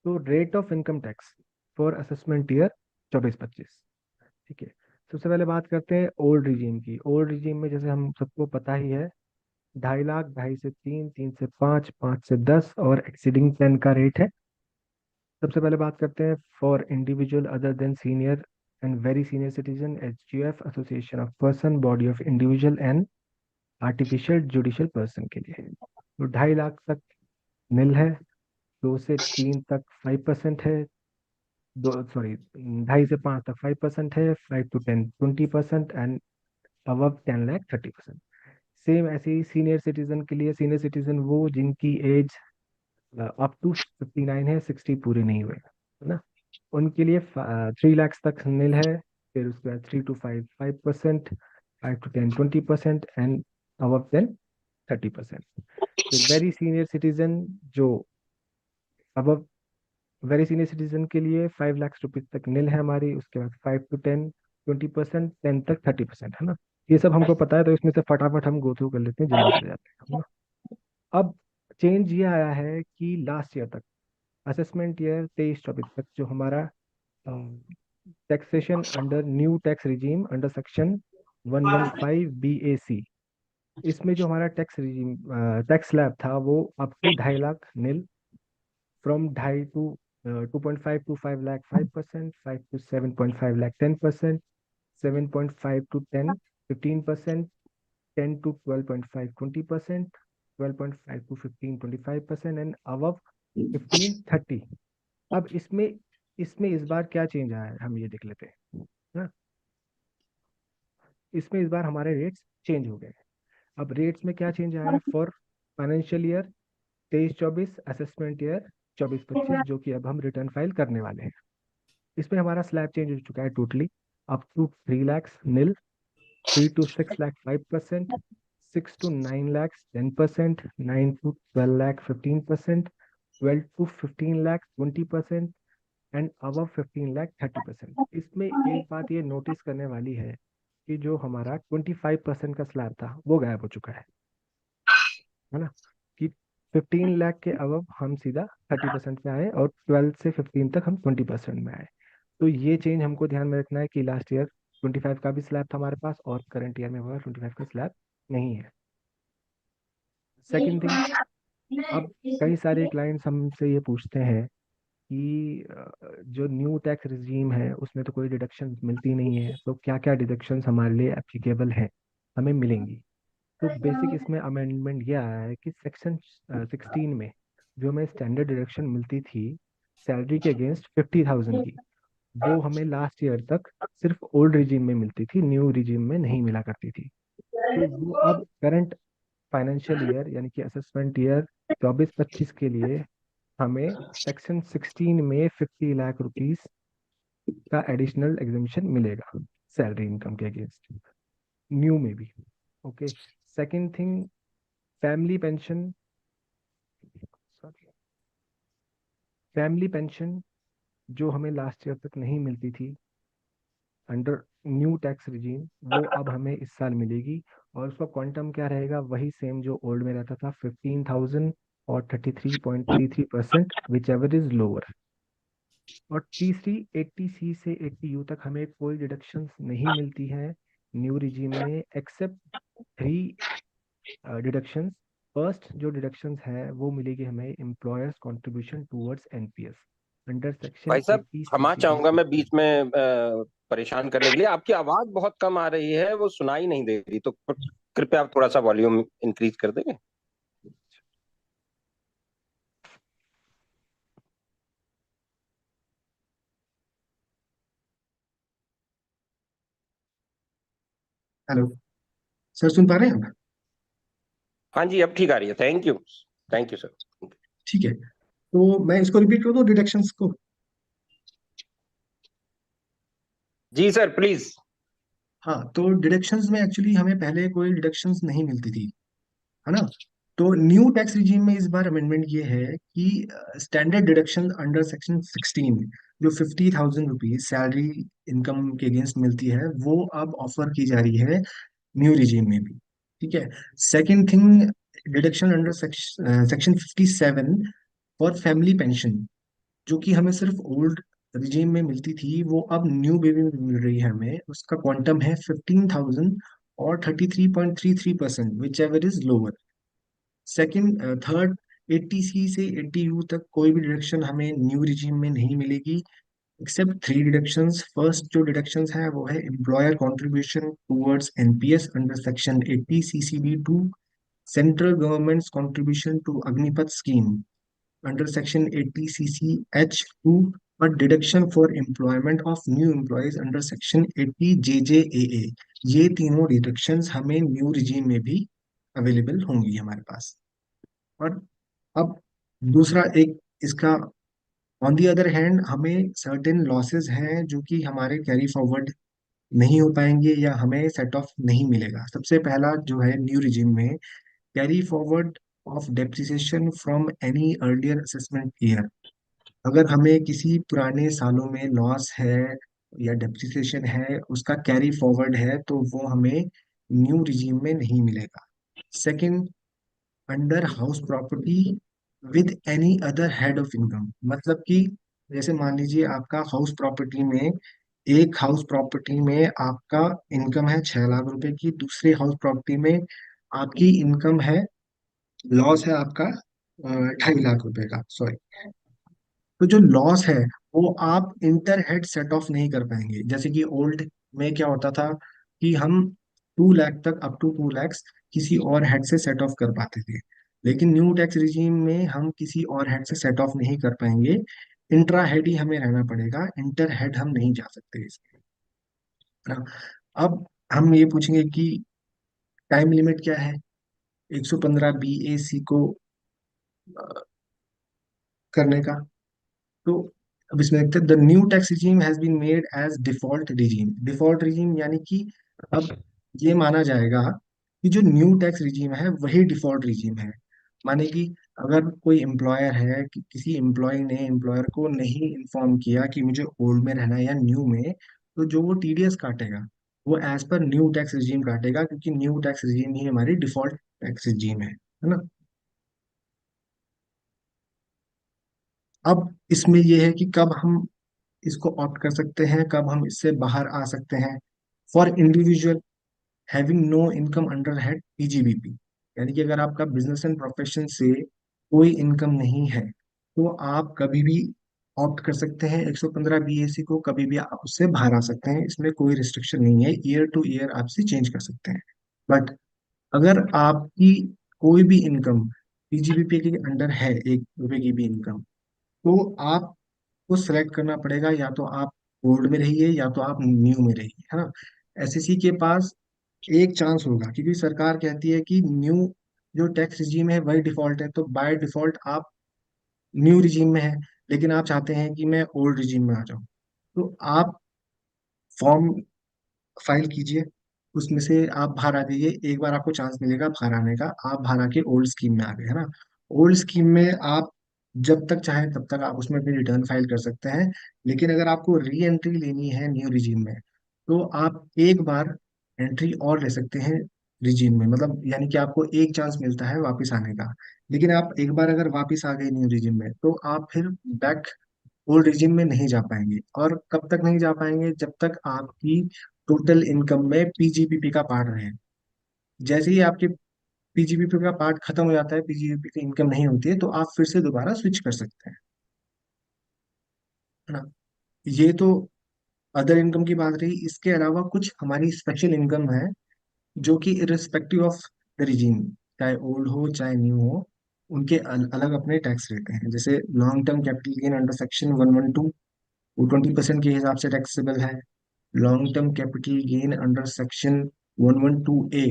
तो rate of income tax for assessment year 24-25, ठीक है। सबसे पहले बात करते हैं ओल्ड रिजीम की। ओल्ड रिजीम में जैसे हम सबको पता ही है, 2.5 लाख, 2.5 से 3, 3 से 5, 5 से 10 और एक्सीडिंग 10 का रेट है। सबसे पहले बात करते हैं for individual other than senior and very senior citizen, HGF, association of person, body of individual and artificial judicial person के लिए। तो 2.5 लाख तक निल है, 2 से 3 तक 5% है, 2.5 से 5 तक 5% है, 5 to 10 20% and above 10 lakh 30%। Same ऐसे ही सीनियर सिटीजन के लिए। सीनियर सिटीजन वो जिनकी एज अप टू 59 है, 60 पूरे नहीं हुए, है ना, उनके लिए 3 लाख तक निल है। फिर उसके बाद 3 to 5 5%, 5 to 10 20% एंड अबव 10 30%। फिर वेरी सीनियर सिटीजन, जो अबव वेरी सीनियर सिटीजन के लिए 5 लाख रुपीज तक निल है हमारी। उसके बाद 5 to 10 20%, 10 तक 30%, है ना। ये सब हमको पता है, तो इसमें से फटाफट हम गो थ्रू कर लेते हैं, जल्दी से जाते हैं, है ना। अब चेंज ये आया है कि लास्ट ईयर तक, असेसमेंट ईयर 23-24 तक, जो हमारा taxation under new tax regime under section 115 BAC, इसमें जो हमारा टैक्स रिजीम, टैक्स स्लैब था, वो up to 2.5 lakh nil, from 2.5 to 2.5 to 5 lakh 5%, 5 to 7.5 lakh 10%, 7.5 to 10 15%, 10 to 12.5 20%, 12.5 to 15 25% and above 15 30। अब इसमें इसमें इस बार क्या चेंज आया है, हम ये देख लेते हैं ना। इसमें इस बार हमारे रेट्स चेंज हो गए। अब रेट्स में क्या चेंज आया है for financial year 23-24, assessment year 24-25, जो कि अब हम रिटर्न फाइल करने वाले हैं। इसमें हमारा स्लैब चेंज हो चुका है totally, up to 3 lakhs nil, 3 to 6 lakh 5%, 6 to 9 lakhs 10%, 9 to 12 lakh 15%, 12 to 15 lakh 20% and above 15 lakh 30%। इसमें एक बात ये नोटिस करने वाली है कि जो हमारा 25% का स्लैब था वो गायब हो चुका है ना, कि 15 लाख के अबव हम सीधा 30% पे आए और 12 से 15 तक हम 20% में आए। तो ये चेंज हमको ध्यान में रखना है कि लास्ट ईयर 25 का भी स्लैब था हमारे पास और करंट ईयर में हमारा 25 का स्लैब नहीं है। सेकंड थिंग, अब कई सारे क्लाइंट्स हमसे ये पूछते हैं कि जो न्यू टैक्स रिजीम है उसमें तो कोई डिडक्शन मिलती नहीं है, तो क्या क्या डिडक्शंस हमारे लिए एप्लीकेबल हैं, हमें मिलेंगी। तो बेसिक इसमें अमेंडमेंट ये आया है कि सेक्शन 16 में जो हमें स्टैंडर्ड डिडक्शन मिलती थी सैलरी के अगेंस्ट 50,000 की, वो हमें लास्ट ईयर तक सिर्फ ओल्ड रिजीम में मिलती थी, न्यू रिजीम में नहीं मिला करती थी। तो वो अब करंट फाइनेंशियल ईयर यानी कि असेसमेंट ईयर 24-25 के लिए हमें सेक्शन 16 में 50 लाख रुपीज का एडिशनल एग्जामेशन मिलेगा सैलरी इनकम के अगेंस्ट, न्यू में भी। Okay. Second thing, family pension, family pension जो हमें लास्ट ईयर तक नहीं मिलती थी अंडर न्यू टैक्स रिजीम, वो अब हमें इस साल मिलेगी। और उसका क्वांटम क्या रहेगा, वही सेम जो ओल्ड में रहता था, 15,000 और 33.33%, विच एवर इज लोअर। और तीसरी, 80C से 80U तक हमें कोई डिडक्शंस नहीं मिलती है न्यू रिजीम में, एक्सेप्ट 3 डिडक्शंस। फर्स्ट जो डिडक्शंस है वो मिलेगी हमें employers contribution towards NPS under section
भाई साहब
80
क्षमा
CCS।
चाहूंगा मैं बीच में परेशान करने के लिए, आपकी आवाज बहुत कम आ रही है, वो सुनाई नहीं दे रही, तो कृपया आप थोड़ा सा वॉल्यूम इंक्रीज कर देंगे।
हेलो सर, सुन पा रहे हैं आप?
हाँ जी, अब ठीक आ रही है। Thank you sir.
ठीक है, तो मैं इसको रिपीट कर दूं डिडक्शंस को?
जी सर प्लीज।
हाँ, तो डिडक्शंस में एक्चुअली हमें पहले कोई डिडक्शंस नहीं मिलती थी, है ना? तो न्यू टैक्स रिजीम में इस बार अमेंडमेंट ये है कि स्टैंडर्ड डिडक्शन अंडर सेक्शन 16 जो 50,000 रुपीज सैलरी इनकम के अगेंस्ट मिलती है, वो अब ऑफर की जा रही है न्यू रिजीम में भी। ठीक है। Second thing, deduction under section 57 for family pension, जो कि हमें सिर्फ ओल्ड रिजीम में मिलती थी, वो अब न्यू बेबी में मिल रही है हमें। उसका क्वांटम है 15,000 और 33.33%, which ever is lower. Second, third, 80C से 80U तक कोई भी डिडक्शन हमें न्यू रिजीम में नहीं मिलेगी, एक्सेप्ट 3 डिडक्शंस। फर्स्ट जो डिडक्शंस है वो है employer contribution towards NPS under section 80 CCD 2, central government's contribution to Agnipath scheme under section 80 CCH 2, और deduction for employment of new employees under section 80 JJAA। ये तीनों डिडक्शंस हमें न्यू रिजीम में भी अवेलेबल होंगी हमारे पास। और अब दूसरा एक इसका, ऑन दी अदर हैंड, हमें सर्टेन लॉसेस हैं जो कि हमारे कैरी फॉरवर्ड नहीं हो पाएंगे या हमें सेट ऑफ नहीं मिलेगा। सबसे पहला जो है न्यू रिजीम में, carry forward of depreciation from any earlier assessment year. अगर हमें किसी पुराने सालों में लॉस है या डेप्रिसिएशन है, उसका कैरी फॉरवर्ड है, तो वो हमें न्यू रिजीम में नहीं मिलेगा। Second, under house property with any other head of income, मतलब कि जैसे मान लीजिए आपका हाउस प्रॉपर्टी में, एक हाउस प्रॉपर्टी में आपका इनकम है 6 लाख रुपए की, दूसरे हाउस प्रॉपर्टी में आपकी इनकम है, लॉस है आपका 2.5 लाख रुपए का, सॉरी। तो जो लॉस है वो आप इंटर हेड सेट ऑफ नहीं कर पाएंगे। जैसे कि ओल्ड में क्या होता था कि हम 2 लाख तक, अप टू 2 लाख किसी और हेड से सेट ऑफ कर पाते थे, लेकिन न्यू टैक्स रिजीम में हम किसी और हेड से सेट ऑफ नहीं कर पाएंगे, इंट्रा हेड ही हमें रहना पड़ेगा, इंटर हेड हम नहीं जा सकते इसमें, है ना? अब हम ये पूछेंगे कि टाइम लिमिट क्या है 115BAC को करने का। तो अब इसमें देखते हैं, the new tax regime has been made as default regime. Default regime यानी कि अब ये माना जाएगा कि जो न्यू टैक्स रिजीम है वही डिफॉल्ट रिजीम है। माने कि अगर कोई एम्प्लॉयर है कि किसी एम्प्लॉय ने एम्प्लॉयर को नहीं इन्फॉर्म किया कि मुझे ओल्ड में रहना है या न्यू में, तो जो वो टीडीएस काटेगा वो as per new tax regime काटेगा, क्योंकि न्यू टैक्स रिजीम ही हमारी डिफॉल्ट टैक्स रिजीम है ना? अब इसमें यह है कि कब हम इसको ऑप्ट कर सकते हैं, कब हम इससे बाहर आ सकते हैं। For individual having no income under head PGBP, यानी कि अगर आपका बिजनेस एंड प्रोफेशन से कोई इनकम नहीं है, तो आप कभी भी ऑप्ट कर सकते हैं 115BAC को, कभी भी आप उससे बाहर आ सकते हैं, इसमें कोई रिस्ट्रिक्शन नहीं है, ईयर टू ईयर आप इसे चेंज कर सकते हैं। बट अगर आपकी कोई भी इनकम पीजीबीपी के अंडर है, 1 रुपए की भी इनकम, तो आपको सेलेक्ट करना पड़ेगा, या तो आप ओल्ड में रहिए या तो आप न्यू में रहिए, है ना? एसएससी के पास एक चांस होगा, क्योंकि सरकार कहती है कि न्यू जो टैक्स रिजीम है वही डिफॉल्ट है, तो बाय डिफॉल्ट आप न्यू रिजीम में है, लेकिन आप चाहते हैं कि मैं ओल्ड रिजीम में आ जाऊं, तो आप फॉर्म फाइल कीजिए, उसमें से आप बाहर आ जाइए। एक बार आपको चांस मिलेगा बाहर आने का, आप बाहर आके ओल्ड स्कीम में आ गए, है ना? ओल्ड स्कीम में आप जब तक चाहें तब तक आप उसमें अपनी रिटर्न फाइल कर सकते हैं, लेकिन अगर आपको री एंट्री लेनी है न्यू रिजीम में, तो आप एक बार एंट्री और ले सकते हैं रिजीम में, मतलब यानी कि आपको एक चांस मिलता है वापस आने का। लेकिन आप एक बार अगर वापस आ गए न्यू रिजीम में, तो आप फिर बैक ओल्ड रिजीम में नहीं जा पाएंगे। और कब तक नहीं जा पाएंगे? जब तक आपकी टोटल इनकम में पीजीपीपी का पार्ट रहे। जैसे ही आपके पीजीपीपी का पार्ट खत्म हो जाता है, पीजीपीपी की इनकम नहीं होती है, तो आप फिर से दोबारा स्विच कर सकते हैं, है ना? ये तो अदर इनकम की बात रही। इसके अलावा कुछ हमारी स्पेशल इनकम है जो कि इरिस्पेक्टिव ऑफ द रिजीम, चाहे ओल्ड हो चाहे न्यू हो, उनके अलग अपने टैक्स रहते हैं। जैसे long term capital gain under section 112, वो 20% के हिसाब से टैक्सेबल है। Long term capital gain under section 112A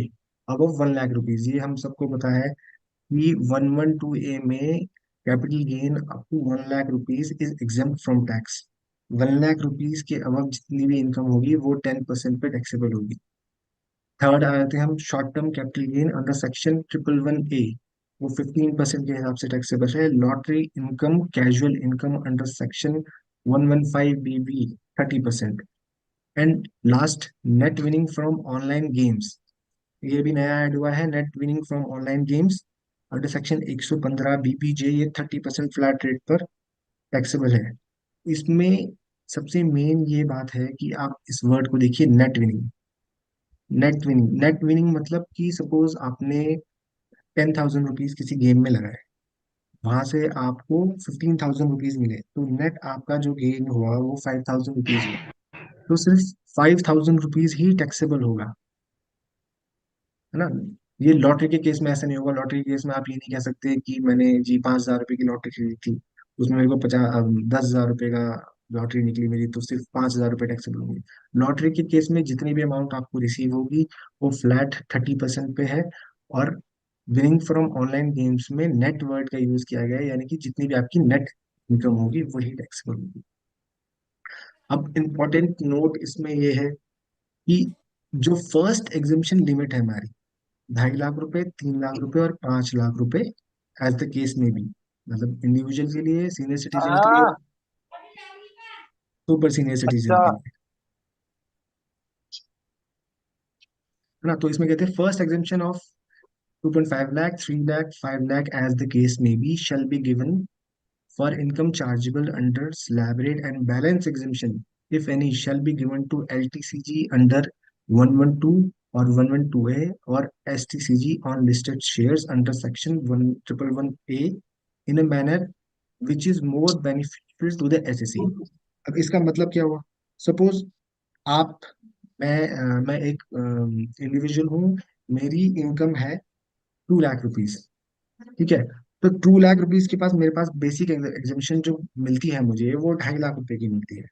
above 1 lakh rupees, ये हम सबको पता है कि 112A में capital gain up to 1 lakh rupees is exempt from tax. 1 lakh rupees के अबव जितनी भी इनकम होगी वो 10% पे टैक्सेबल होगी। थर्ड आते हैं हम short term capital gain under section 111A, वो 15% के हिसाब से टैक्सेबल है। Lottery income, casual income under section 115BB 30%। And last, net winning from online games, ये भी नया ऐड हुआ है। Net winning from online games under section 115BPJ, ये 30% फ्लैट रेट पर टैक्सेबल है। इसमें सबसे मेन ये बात है कि आप इस वर्ड को देखिए, नेट विनिंग। नेट विनिंग मतलब कि सपोज आपने 10,000 रुपीज किसी गेम में लगाए, वहां से आपको 15,000 रुपीज मिले, तो नेट आपका जो गेन हुआ वो 5,000 रुपीज हुआ। तो सिर्फ 5,000 रुपीज ही टैक्सेबल होगा, है ना। ये लॉटरी के केस में ऐसा नहीं होगा। लॉटरी के केस में आप ये नहीं कह सकते कि मैंने जी 5,000 रुपए की लॉटरी खरीदी थी, उसमें मेरे को 10,000 रुपए का लॉटरी निकली मेरी, तो सिर्फ 5,000 रुपए टैक्सेबल होंगे। लॉटरी के केस में जितनी भी अमाउंट आपको रिसीव होगी वो फ्लैट 30% पे है। और विनिंग फ्रॉम ऑनलाइन गेम्स में नेट वर्ड का यूज किया गया है, यानी कि जितनी भी आपकी नेट इनकम होगी वही टैक्सेबल होगी। अब इम्पोर्टेंट नोट इसमें ये है कि जो फर्स्ट एग्जिबिशन लिमिट है हमारी, 2.5 लाख रुपए, 3 लाख रुपए और 5 लाख रुपए, एज द केस में भी, मतलब इंडिविजुअल के लिए, सीनियर सिटीजन के लिए, सुपर सीनियर सिटीजन के लिए, है ना। तो इसमें कहते हैं first exhibition of 2.5 lakh, 3 lakh, 5 lakh as the case में be shall be given for income chargeable under slab rate and balance exemption, if any, shall be given to LTCG under 112 or 112A or STCG on listed shares under section 111A in a manner which is more beneficial to the SSE। अब इसका मतलब क्या हुआ? Suppose आप, मैं एक individual हूँ, मेरी इनकम है 2 लाख रुपीज, ठीक है। तो 2 लाख रुपीज के पास, मेरे पास बेसिक एग्जामिशन जो मिलती है मुझे वो 2.5 लाख रुपए की मिलती है।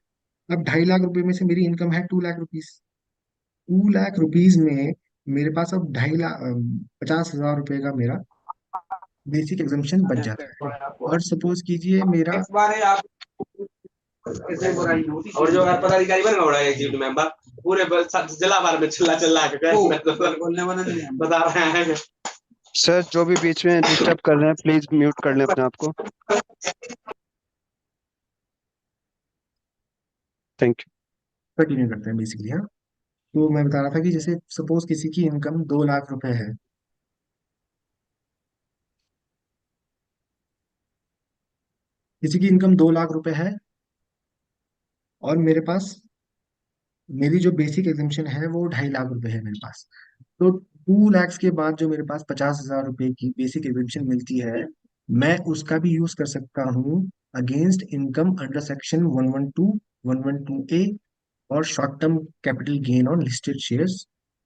अब 2.5 लाख रुपए में से मेरी इनकम है 2 लाख रुपीज। 2 लाख रुपीज में मेरे पास अब 2.5 लाख 50,000 रुपए का मेरा बेसिक एग्जामिशन बच जाता है। और सपोज कीजिए मेरा,
और जो पदाधिकारी बन गया एग्जीक्यूटिव मेंबर पूरे जिला भर में चिल्ला चिल्ला के बोलने वाला नहीं बता रहे हैं।
सर जो भी बीच में डिस्टर्ब कर रहे हैं प्लीज म्यूट कर लें अपने आप को। Thank you.
कंटिन्यू करते हैं बेसिकली। हाँ, तो मैं बता रहा था कि जैसे सपोज किसी की इनकम 2 लाख रुपए है, किसी की इनकम 2 लाख रुपए है, और मेरे पास मेरी जो बेसिक एग्जामिशन है वो 2.5 लाख रुपए है मेरे पास। तो 2 लैक्स के बाद जो मेरे पास 50,000 रुपए की बेसिक एग्जामिशन मिलती है, मैं उसका भी यूज कर सकता हूँ अगेंस्ट इनकम अंडर सेक्शन 112 और short term capital gain on listed shares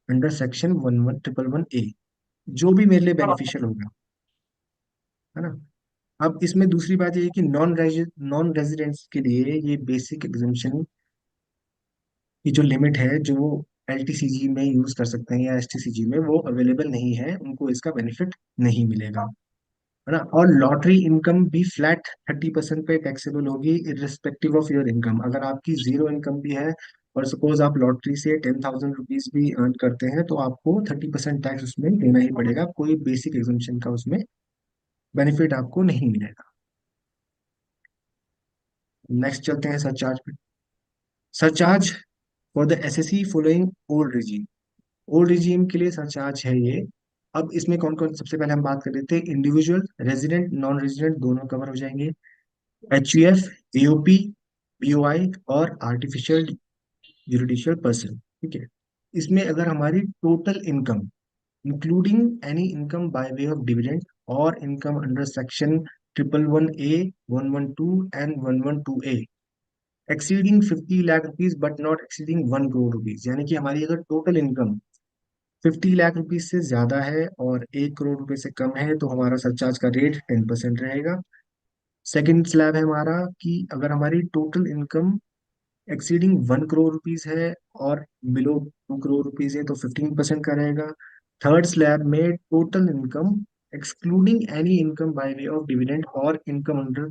under section 111A, जो भी मेरे लिए बेनिफिशियल होगा, है ना। अब इसमें दूसरी बात ये है कि नॉन रेजिडेंट्स के लिए ये बेसिक एग्जामिशन की जो लिमिट है, जो वो LTCG में यूज कर सकते हैं या STCG में, वो अवेलेबल नहीं है, उनको इसका बेनिफिट नहीं मिलेगा, है ना। और लॉटरी इनकम भी फ्लैट 30% पे टैक्सेबल होगी इररिस्पेक्टिव ऑफ योर इनकम। अगर आपकी जीरो इनकम भी है और सपोज आप लॉटरी से 10,000 रुपीज भी अर्न करते हैं, तो आपको 30% टैक्स उसमें देना ही पड़ेगा, कोई बेसिक एग्जामिशन का उसमें बेनिफिट आपको नहीं मिलेगा। नेक्स्ट चलते हैं सरचार्ज पे। Surcharge for the SSE following old regime. Old regime के लिए सरचार्ज है ये। अब इसमें कौन कौन, सबसे पहले हम बात कर लेते हैं इंडिविजुअल, रेजिडेंट, नॉन रेजिडेंट दोनों कवर हो जाएंगे। HUF, AOP, BOI और आर्टिफिशियल जुडिशियल पर्सन, ठीक है। इसमें अगर हमारी total income including any income by way of dividend और income under section 111A, 112 and 112A exceeding 50 lakh rupees but not exceeding 1 crore rupees, यानी कि हमारी अगर टोटल इनकम 50 लाख रुपीज से ज्यादा है और 1 करोड़ रुपए से कम है, तो हमारा सरचार्ज का रेट 10% रहेगा। सेकंड स्लैब है हमारा कि अगर हमारी total income exceeding 1 crore rupees है और बिलो 2 करोड़ रुपीज है तो 15% का रहेगा। थर्ड स्लैब में total income excluding any income by way of dividend और income under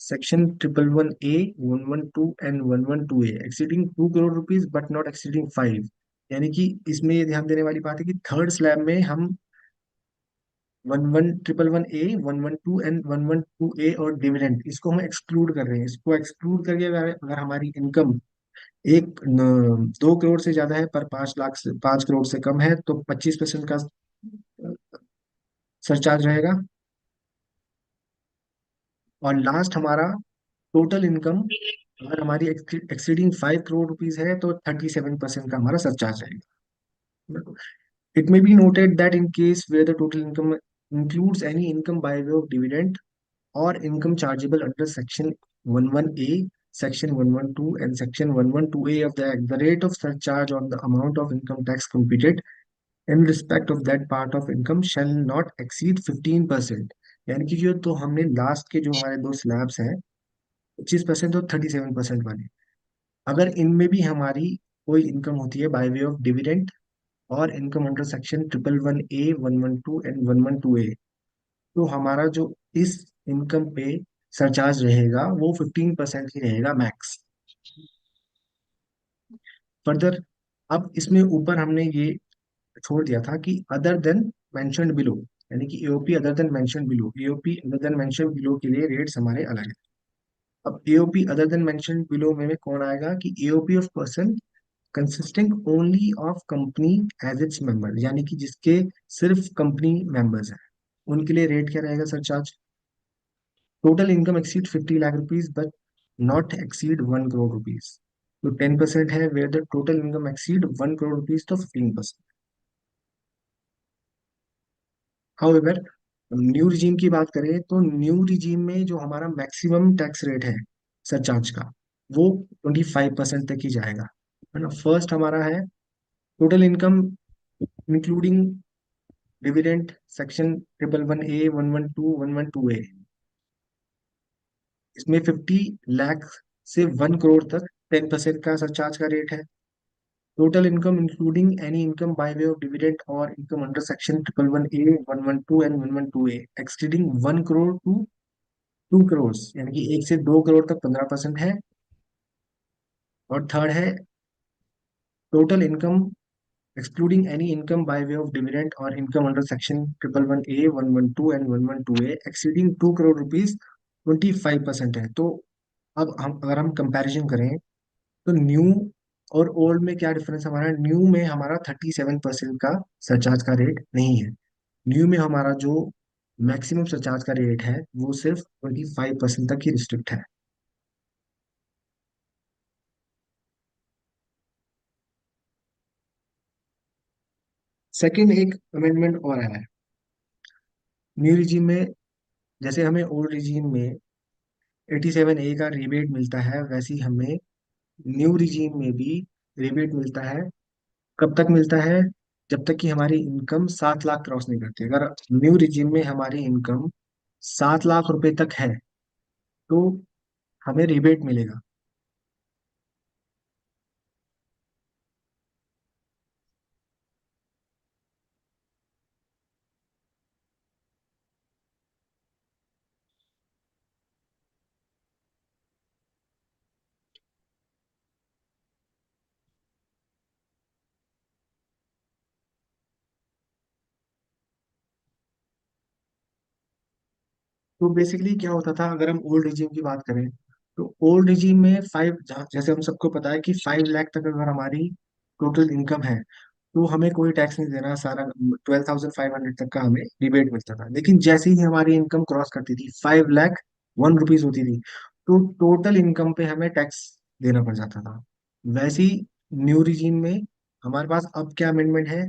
section 111A 112 and 112A exceeding 2 crore rupees but not exceeding 5। यानी कि इसमें ये ध्यान देने वाली बात है कि थर्ड स्लैब में हम 111A 112 एंड 112A और डिविडेंड इसको हम एक्सक्लूड कर रहे हैं। इसको एक्सक्लूड करके अगर अगर हमारी इनकम 2 करोड़ से ज्यादा है पर 5 लाख से 5 करोड़ से कम है तो 25% का सरचार्ज रहेगा। और लास्ट हमारा टोटल इनकम अगर हमारी एक्सीडिंग 5 करोड़ रुपीज है तो 37% का हमारा सरचार्ज रहेगा। It may be noted that in case where the total income includes any income by way of dividend or income chargeable under Section 11A, Section 112, and Section 112A of the Act, the rate of surcharge on the amount of income tax computed in respect of that part of income shall not exceed 15%। यानी कि जो तो हमने last के जो हमारे दो slabs हैं 25% और 37% वाले, अगर इनमें भी हमारी कोई इनकम होती है बाय वे ऑफ डिविडेंड और income under section 111A 112 and 112A तो हमारा जो इस इनकम पे सरचार्ज रहेगा वो 15% ही रहेगा मैक्स। फर्दर अब इसमें ऊपर हमने ये छोड़ दिया था कि अदर देन मेंशन्ड बिलो, यानी कि AOP other than mentioned below, AOP other than mentioned below के लिए रेट्स हमारे अलग है। अब AOP other than mentioned below में कौन आएगा कि AOP of person consisting only of company as its member, यानी कि जिसके सिर्फ कंपनी मेंबर्स हैं उनके लिए रेट क्या रहेगा surcharge. Total income exceed 50 lakh rupees but not exceed 1 crore rupees तो 10% है। Where the total income exceed 1 crore rupees तो 15%। हाउएवर न्यू रिजीम की बात करें तो न्यू रिजीम में जो हमारा मैक्सिमम टैक्स रेट है सरचार्ज का वो 25% तक ही जाएगा, है ना। फर्स्ट हमारा है total income including dividend section 111A 112 112A, इसमें 50 लाख से 1 करोड़ तक 10% का सरचार्ज का रेट है। Total income including any income by way of dividend और income under section 111A 112 and 112A exceeding 1 crore to 2 crore, यानी कि 1 से 2 करोड़ तक 15% है। और थर्ड है total income excluding any income by way of dividend or income under section 111A 112 and 112A exceeding 2 crore rupees 25% है। तो अब हम अगर हम कंपैरिजन करें तो न्यू और ओल्ड में क्या डिफरेंस हमारा, न्यू में हमारा 37% का सरचार्ज का रेट नहीं है। न्यू में हमारा जो मैक्सिमम सरचार्ज का रेट है वो सिर्फ 25% तक ही रिस्ट्रिक्ट है। सेकेंड एक अमेंडमेंट और आया है न्यू रिजीम में। जैसे हमें ओल्ड रिजीम में 87A का रिबेट मिलता है वैसे ही हमें न्यू रिजीम में भी रिबेट मिलता है। कब तक मिलता है, जब तक कि हमारी इनकम 7 लाख क्रॉस नहीं करती। अगर न्यू रिजीम में हमारी इनकम 7 लाख रुपए तक है तो हमें रिबेट मिलेगा। तो बेसिकली क्या होता था अगर हम ओल्ड रिजीम की बात करें तो ओल्ड रिजीम में जैसे हम सबको पता है कि 5 लाख तक अगर हमारी टोटल इनकम है तो हमें कोई टैक्स नहीं देना, सारा 12,500 तक का हमें रिबेट मिलता था। लेकिन जैसे ही हमारी इनकम क्रॉस करती थी 5 लाख 1 रुपीज होती थी तो टोटल इनकम पे हमें टैक्स देना पड़ जाता था। वैसे ही न्यू रिजीम में हमारे पास अब क्या अमेंडमेंट है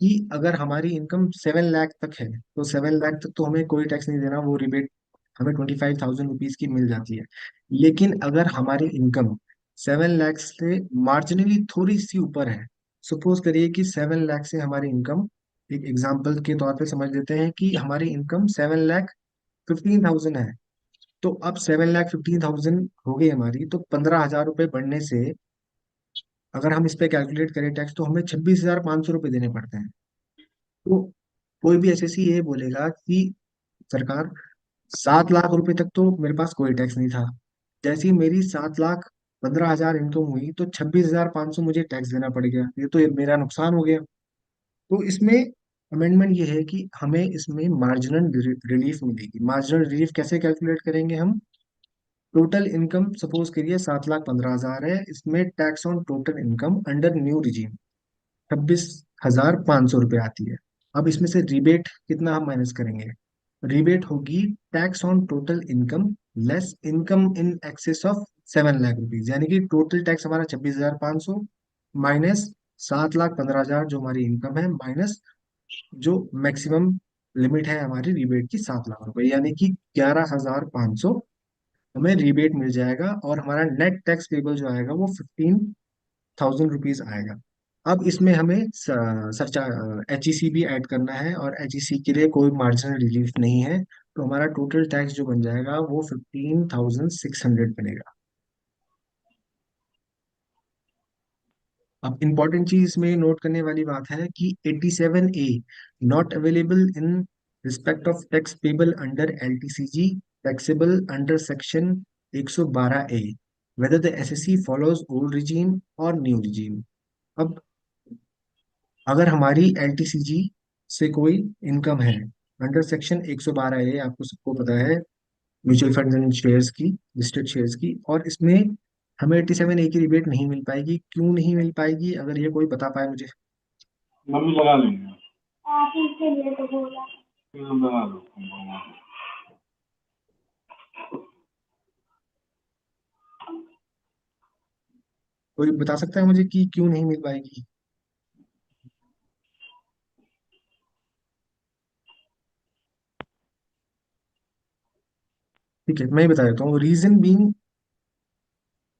कि अगर हमारी इनकम 7 लाख तक है तो 7 लाख तक तो हमें कोई टैक्स नहीं देना, वो रिबेट हमें 25,000 रुपीज की मिल जाती है। लेकिन अगर हमारी इनकम 7 लाख से मार्जिनली थोड़ी सी ऊपर है, सपोज करिए कि 7 लाख से हमारी इनकम, एक एग्जांपल के तौर पे समझ लेते हैं कि हमारी इनकम 7,15,000 है, तो अब 7,15,000 हो गई हमारी तो 15,000 रुपये बढ़ने से अगर हम इस पे कैलकुलेट करें टैक्स तो हमें 26,500 रुपये देने पड़ते हैं। तो कोई भी एसएससी ये बोलेगा कि सरकार 7 लाख रुपए तक तो मेरे पास कोई टैक्स नहीं था, जैसे ही मेरी 7,15,000 इनकम हुई तो 26,500 मुझे टैक्स देना पड़ गया, ये तो ये मेरा नुकसान हो गया। तो इसमें अमेंडमेंट ये है कि हमें इसमें मार्जिनल रिलीफ मिलेगी। मार्जिनल रिलीफ कैसे कैलकुलेट करेंगे हम? टोटल इनकम सपोज करिए 7,15,000 है, इसमें tax on total income under new regime 26,500 रुपये आती है। अब इसमें से रिबेट कितना हम माइनस करेंगे? रिबेट होगी tax on total income less income in excess of 7 lakh rupees, यानी कि टोटल टैक्स हमारा 26,500 माइनस 7,15,000 जो हमारी इनकम है, माइनस जो मैक्सिमम लिमिट है हमारी रिबेट की 7 लाख रुपए, यानी कि 11,500 हमें रिबेट मिल जाएगा, और हमारा नेट टैक्स पेबल जो आएगा वो 15,000 रुपीज आएगा। अब इसमें हमें सरचा एचईसी भी ऐड करना है, और एचईसी के लिए कोई मार्जिनल रिलीफ नहीं है, तो हमारा टोटल टैक्स जो बन जाएगा वो 15,600 बनेगा। अब इंपॉर्टेंट चीज इसमें नोट करने वाली बात है कि 87A not available in respect of tax payable under LTCG taxable under section 112A whether the SSC follows old regime और new regime। अब अगर हमारी एलटीसीजी से कोई इनकम है अंडर सेक्शन 112A, आपको सबको पता है, म्यूचुअल फंड एंड शेयर्स की, लिस्टेड शेयर्स की, और इसमें हमें 87A की रिबेट नहीं मिल पाएगी। क्यों नहीं मिल पाएगी? अगर ये कोई बता पाए मुझे।
मम्मी लगा लेंगे।
आप इसके लिए तो बोला।
लगा लो।
कोई बता सकता है मुझे कि क्यों नहीं मिल पाएगी? ठीक है, मैं ही बता देता हूँ। Reason being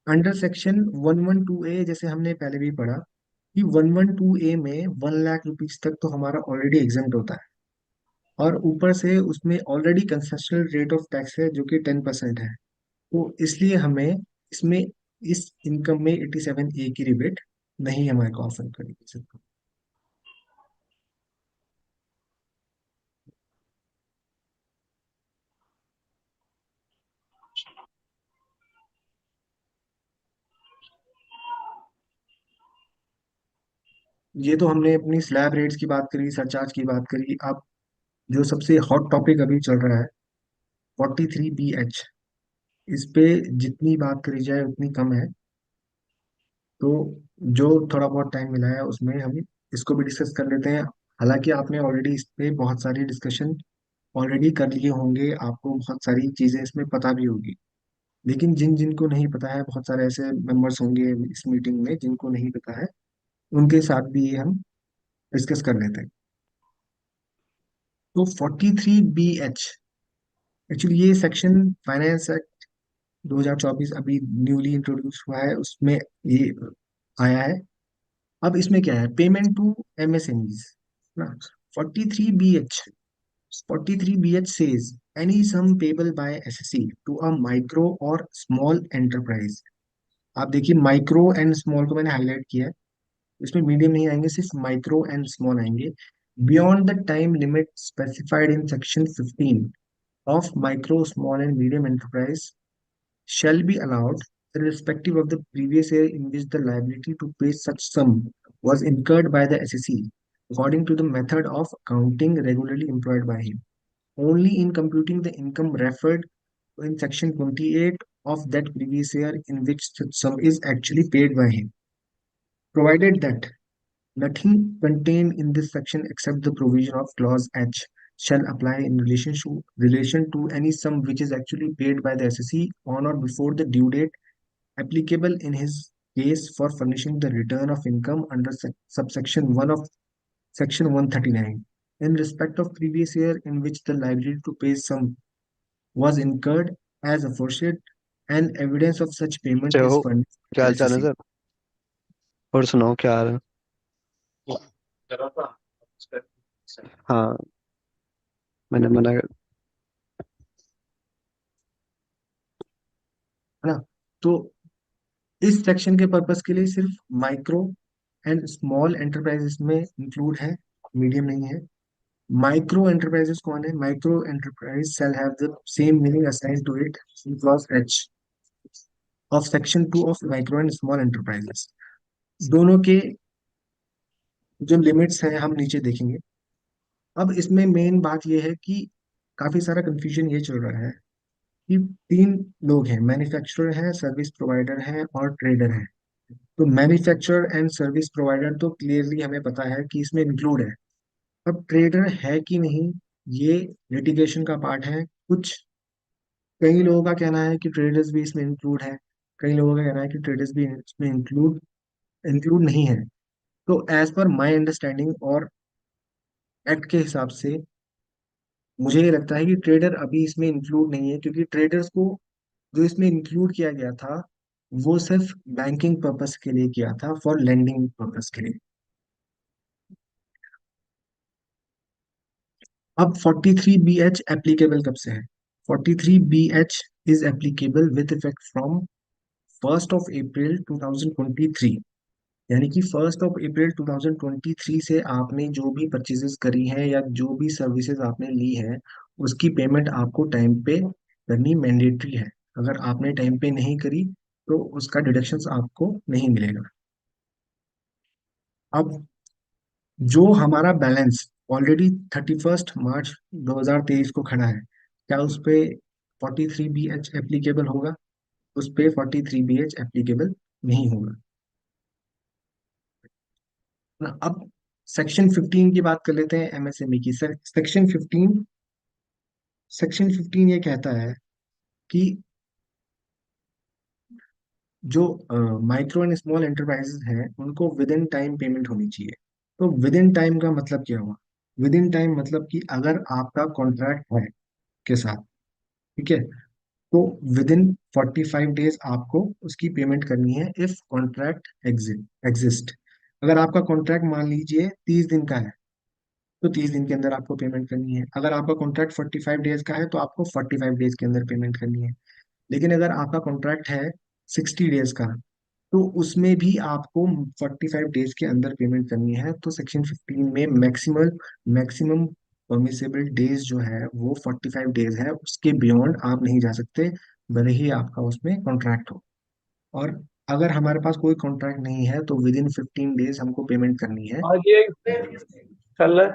under section 112A, जैसे हमने पहले भी पढ़ा कि 112A में 1 लाख रुपीज तक तो हमारा ऑलरेडी एग्जम्प्ट होता है, और ऊपर से उसमें already concessional rate of tax है जो कि 10% है। तो इसलिए हमें इसमें इस इनकम में 87A की रिबेट नहीं हमारे को ऑफर करेगी। ये तो हमने अपनी स्लैब रेट्स की बात करी, सरचार्ज की बात करी। अब जो सबसे हॉट टॉपिक अभी चल रहा है 43BH, इस पे जितनी बात करी जाए उतनी कम है। तो जो थोड़ा बहुत टाइम मिला है उसमें हम इसको भी डिस्कस कर लेते हैं। हालांकि आपने ऑलरेडी इस पे बहुत सारी डिस्कशन ऑलरेडी कर लिए होंगे, आपको बहुत सारी चीजें इसमें पता भी होगी, लेकिन जिन जिनको नहीं पता है, बहुत सारे ऐसे मेंबर्स होंगे इस मीटिंग में जिनको नहीं पता है, उनके साथ भी ये हम डिस्कस कर लेते हैं। तो 43BH एक्चुअली ये सेक्शन फाइनेंस एक्ट 2024 अभी न्यूली इंट्रोड्यूस हुआ है, उसमें ये आया है। अब इसमें क्या है? पेमेंट टू एमएसएमईज ना। 43BH 43BH says any sum payable by SSC to a micro or small enterprise। आप देखिए माइक्रो एंड स्मॉल को मैंने हाईलाइट किया है, इसमें मीडियम नहीं आएंगे, सिर्फ माइक्रो एंड स्मॉल आएंगे। Beyond the time limit specified in section 15 of micro, small and medium enterprise shall be allowed irrespective of the previous year in which the liability to pay such sum was incurred by the SSE according to the method of accounting regularly employed by him, only in computing the income referred to in section 28 of that previous year in which such sum is actually paid by him, provided that nothing contained in this section except the provision of clause H shall apply in relation to any sum which is actually paid by the SSE on or before the due date applicable in his case for furnishing the return of income under subsection 1 of section 139 in respect of previous year in which the liability to pay sum was incurred as aforesaid, and evidence of such payment
जय
is
हो।
furnished
क्या
by
हाल चाल है
SSE।
Sir? और सुनाओ क्या हाल है? हाँ, मैंने मना कर।
है ना? तो इस सेक्शन के पर्पस के लिए सिर्फ माइक्रो एंड स्मॉल एंटरप्राइजेस में इंक्लूड है, मीडियम नहीं है। माइक्रो एंटरप्राइजेस कौन है? Micro enterprise shall have the same meaning assigned to it in clause H of section 2 of micro and small enterprises। दोनों के जो लिमिट्स हैं हम नीचे देखेंगे। अब इसमें मेन बात यह है कि काफी सारा कंफ्यूजन ये चल रहा है कि तीन लोग हैं, मैन्युफैक्चरर है, सर्विस प्रोवाइडर है और ट्रेडर है। तो मैन्युफैक्चरर एंड सर्विस प्रोवाइडर तो क्लियरली हमें पता है कि इसमें इंक्लूड है। अब ट्रेडर है कि नहीं, ये लिटिगेशन का पार्ट है। कुछ कई लोगों का कहना है कि ट्रेडर्स भी इसमें इंक्लूड है, कई लोगों का कहना है कि ट्रेडर्स भी इसमें इंक्लूड इंक्लूड नहीं है। तो एज पर माय अंडरस्टैंडिंग और एक्ट के हिसाब से मुझे ये लगता है कि ट्रेडर अभी इसमें इंक्लूड नहीं है, क्योंकि ट्रेडर्स को जो इसमें इंक्लूड किया गया था वो सिर्फ बैंकिंग पर्पस के लिए किया था, फॉर लेंडिंग पर्पस के लिए। अब 43BH एप्लीकेबल कब से है? 43BH is applicable with effect from 1 अप्रैल 2023। यानी कि 1 अप्रैल 2023 से आपने जो भी परचेजेस करी है या जो भी सर्विसेज आपने ली है उसकी पेमेंट आपको टाइम पे करनी मैंडेटरी है। अगर आपने टाइम पे नहीं करी तो उसका डिडक्शंस आपको नहीं मिलेगा। अब जो हमारा बैलेंस ऑलरेडी 31 मार्च 2023 को खड़ा है, क्या उस पे 43BH एप्लीकेबल होगा? उस पे 43BH एप्लीकेबल नहीं होगा ना। अब सेक्शन 15 की बात कर लेते हैं, एमएसएमई की। सेक्शन 15 ये कहता है कि जो माइक्रो एंड स्मॉल एंटरप्राइजेस हैं उनको विद इन टाइम पेमेंट होनी चाहिए। तो विद इन टाइम का मतलब क्या हुआ? विद इन टाइम मतलब कि अगर आपका कॉन्ट्रैक्ट है के साथ, ठीक है, तो विद इन 45 डेज आपको उसकी पेमेंट करनी है, इफ कॉन्ट्रैक्ट एग्जिस्ट। अगर आपका कॉन्ट्रैक्ट मान लीजिए 30 दिन का है तो 30 दिन के अंदर आपको पेमेंट करनी है। अगर आपका कॉन्ट्रैक्ट 45 डेज का है तो आपको 45 डेज के अंदर पेमेंट करनी है। लेकिन अगर आपका कॉन्ट्रैक्ट है 60 डेज का तो उसमें भी आपको 45 डेज के अंदर पेमेंट करनी है। तो सेक्शन 15 में मैक्सिमम परमिसेबल डेज जो है वो 45 डेज है, उसके बियॉन्ड आप नहीं जा सकते, भले ही आपका उसमें कॉन्ट्रैक्ट हो। और अगर हमारे पास कोई कॉन्ट्रैक्ट नहीं है तो विद इन 15 डेज हमको पेमेंट करनी है।
आगे चल रहा है।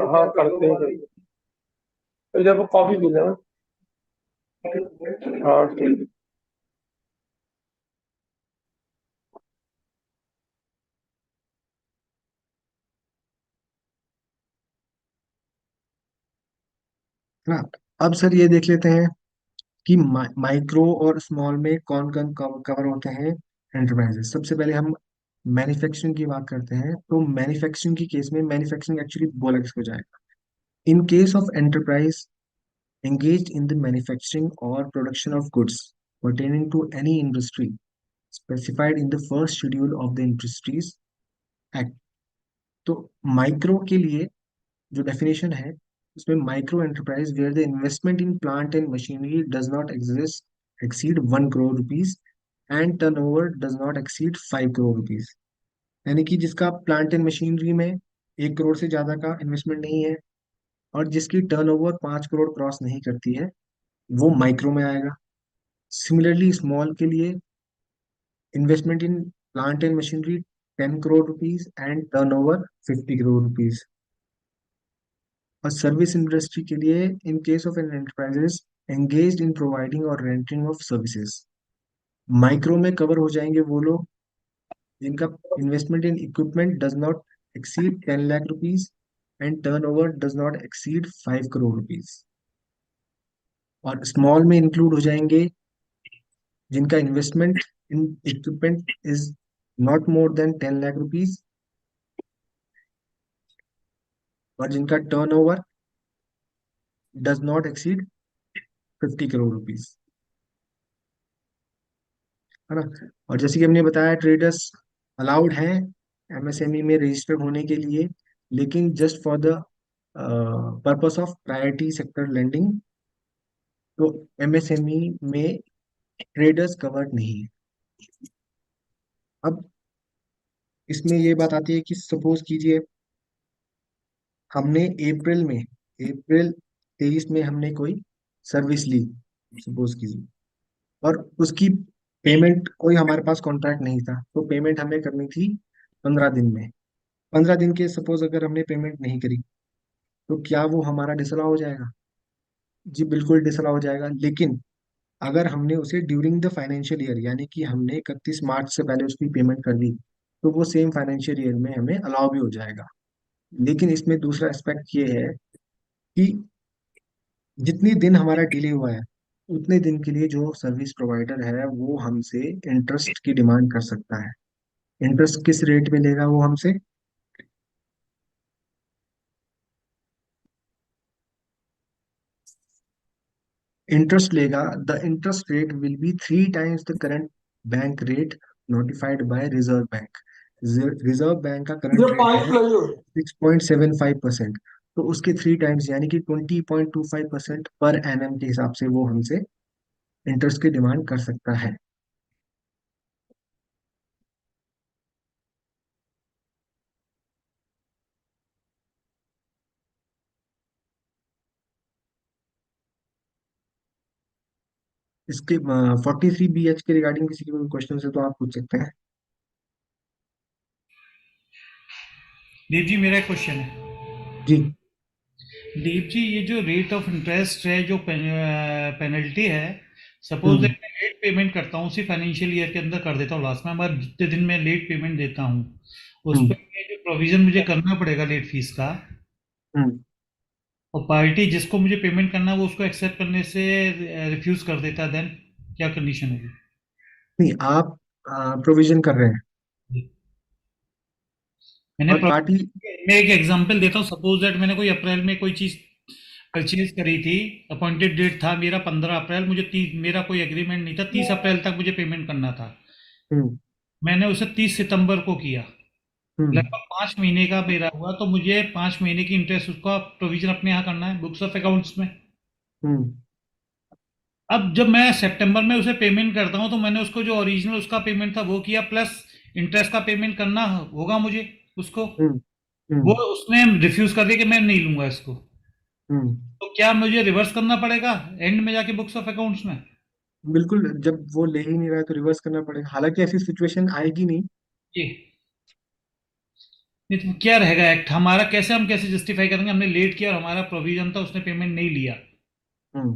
हाँ करते हैं। जब कॉफी पी लेना। हाँ ठीक।
है ना। अब सर ये देख लेते हैं कि माइक्रो और स्मॉल में कौन कौन कवर होते हैं एंटरप्राइजेस। सबसे पहले हम मैन्युफैक्चरिंग की बात करते हैं। तो मैन्युफैक्चरिंग की केस में, मैन्युफैक्चरिंग एक्चुअली बोला किसको जाएगा? इन case of enterprise engaged in the manufacturing or production of goods pertaining to any industry specified in the first schedule of the Industries Act। तो माइक्रो के लिए जो डेफिनेशन है उसमें micro enterprise where the investment in plant and machinery does not exceed 1 crore rupees and turnover does not exceed 5 crore rupees। यानी कि जिसका plant and machinery में 1 करोड़ से ज्यादा का इन्वेस्टमेंट नहीं है और जिसकी टर्नओवर 5 करोड़ क्रॉस नहीं करती है वो माइक्रो में आएगा। सिमिलरली स्मॉल के लिए investment in plant and machinery 10 crore rupees and turnover 50 crore rupees. और सर्विस इंडस्ट्री के लिए in case of an enterprises engaged in providing और रेंटिंग ऑफ सर्विसेज, माइक्रो में कवर हो जाएंगे वो लोग जिनका investment in equipment does not exceed 10 lakh rupees and turnover does not exceed 5 crore rupees. और स्मॉल में इंक्लूड हो जाएंगे जिनका investment in equipment is not more than 10 lakh rupees और जिनका turnover does not exceed 50 crore rupees, है ना। और जैसे कि हमने बताया ट्रेडर्स अलाउड हैं एमएसएमई में रजिस्टर्ड होने के लिए, लेकिन just for the purpose of priority sector lending. तो एमएसएमई में ट्रेडर्स कवर्ड नहीं है। अब इसमें ये बात आती है कि सपोज कीजिए हमने अप्रैल 23 में हमने कोई सर्विस ली, सपोज कीजिए, और उसकी पेमेंट, कोई हमारे पास कॉन्ट्रैक्ट नहीं था, तो पेमेंट हमें करनी थी 15 दिन में। 15 दिन के सपोज अगर हमने पेमेंट नहीं करी, तो क्या वो हमारा डिसअलाउ हो जाएगा? जी बिल्कुल डिसअलाउ हो जाएगा। लेकिन अगर हमने उसे ड्यूरिंग द फाइनेंशियल ईयर, यानी कि हमने 31 मार्च से पहले उसकी पेमेंट कर दी, तो वो सेम फाइनेंशियल ईयर में हमें अलाउ भी हो जाएगा। लेकिन इसमें दूसरा एस्पेक्ट ये है कि जितने दिन हमारा डिले हुआ है, उतने दिन के लिए जो सर्विस प्रोवाइडर है वो हमसे इंटरेस्ट की डिमांड कर सकता है। इंटरेस्ट किस रेट में लेगा वो हमसे? इंटरेस्ट लेगा, the interest rate will be 3 times the current bank rate notified by reserve bank. Reserve bank का करंट रेट है 6.75%, तो उसके 3 times यानी कि 20.25% पर एनएम के हिसाब से वो हमसे इंटरेस्ट की डिमांड कर सकता है। इसके 43 BH के रिगार्डिंग किसी के कोई क्वेश्चन है तो आप पूछ सकते हैं।
दीप जी, मेरा क्वेश्चन है।
जी
दीप जी, ये जो रेट ऑफ इंटरेस्ट है, जो पेनल्टी है, सपोज
हम्म
मैं लेट पेमेंट करता हूँ, उसी फाइनेंशियल ईयर के अंदर कर देता हूँ लास्ट में, मगर जितने दिन में लेट पेमेंट देता हूँ उस
हम्म
पर जो प्रोविजन मुझे करना पड़ेगा लेट फीस का,
हम्म
और पार्टी जिसको मुझे पेमेंट करना है वो उसको एक्सेप्ट करने से रिफ्यूज कर देता है, देन क्या कंडीशन होगी?
नहीं, आप प्रोविजन कर रहे हैं
मैंने
और पार्टी।
मैं एक एग्जांपल देता हूँ। सपोज दैट मैंने कोई अप्रैल में कोई चीज परचेज करी थी, अपॉइंटेड डेट था मेरा 15 अप्रैल, मुझे मेरा कोई एग्रीमेंट नहीं था, 30 अप्रैल तक मुझे पेमेंट करना था।
हम्म
मैंने उसे 30 सितंबर को किया,
हम्म
लगभग 5 महीने का मेरा हुआ, तो मुझे 5 महीने की इंटरेस्ट उसका प्रोविजन अपने यहाँ करना है बुक्स ऑफ अकाउंट्स में।
हम्म
अब जब मैं सितंबर में उसे पेमेंट करता हूँ, तो मैंने उसको जो ओरिजिनल उसका पेमेंट था वो किया, प्लस इंटरेस्ट का पेमेंट करना होगा मुझे उसको।
हम्म
वो
हम्म
उसने रिफ्यूज कर दिया कि मैं नहीं लूंगा इसको,
हम्म
तो क्या मुझे रिवर्स करना पड़ेगा एंड में जाके बुक्स ऑफ अकाउंट्स में?
बिल्कुल, जब वो ले ही नहीं रहा है तो रिवर्स करना पड़ेगा। हालांकि ऐसी सिचुएशन आएगी नहीं।
जी। नहीं तो क्या रहेगा एक्ट हमारा, कैसे हम कैसे जस्टिफाई करेंगे हमने लेट किया और हमारा प्रोविजन था, उसने पेमेंट नहीं लिया?
हम्म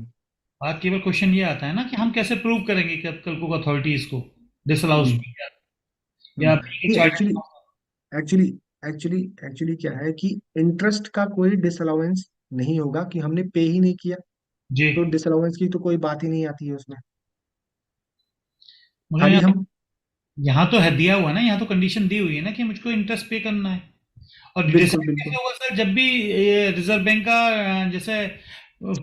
बात केवल क्वेश्चन ये आता है ना कि हम कैसे प्रूव करेंगे कि अब कल को अथॉरिटीज को डिसअलाउज
हम्म
या
नहीं, एक्चुअली एक्चुअली एक्चुअली क्या है कि इंटरेस्ट का कोई डिसअलाउंस नहीं होगा कि हमने पे ही नहीं किया,
जी।
तो डिसअलाउंस की तो कोई बात ही नहीं आती है उसमें।
मगर
खाली
यहाँ
हम
यहाँ तो है दिया हुआ है ना, यहाँ तो कंडीशन दी हुई है ना कि मुझको इंटरेस्ट पे करना है। और
बिल्कुल
डिसाइड
बिल्कुल
कैसे होगा सर, जब भी रिजर्व बैंक का जैसे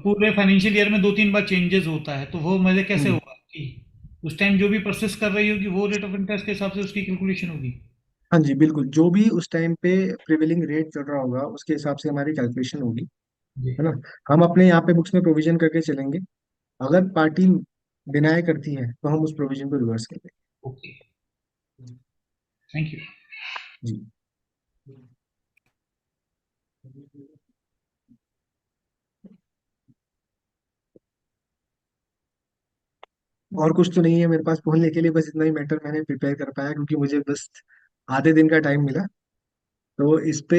पूरे फाइनेंशियल ईयर में 2-3 बार चेंजेस होता है, तो वो मुझे कैसे
हम्म
होगा कि उस टाइम जो भी प्रोसेस कर रही होगी वो रेट ऑफ इंटरेस्ट के हिसाब से उसकी कैलकुलेशन होगी?
हाँ जी बिल्कुल, जो भी उस टाइम पे प्रिवेलिंग रेट चल रहा होगा उसके हिसाब से हमारी कैलकुलेशन होगी,
जी।
है ना। हम अपने यहाँ पे बुक्स में प्रोविजन करके चलेंगे। अगर पार्टी डिनाई करती है तो हम उस प्रोविजन को रिवर्स कर
ओके, थैंक यू।
देंगे। जी और कुछ तो नहीं है मेरे पास बोलने के लिए, बस इतना ही मैटर मैंने प्रिपेयर कर पाया क्योंकि मुझे बस आधे दिन का टाइम मिला। तो इस पे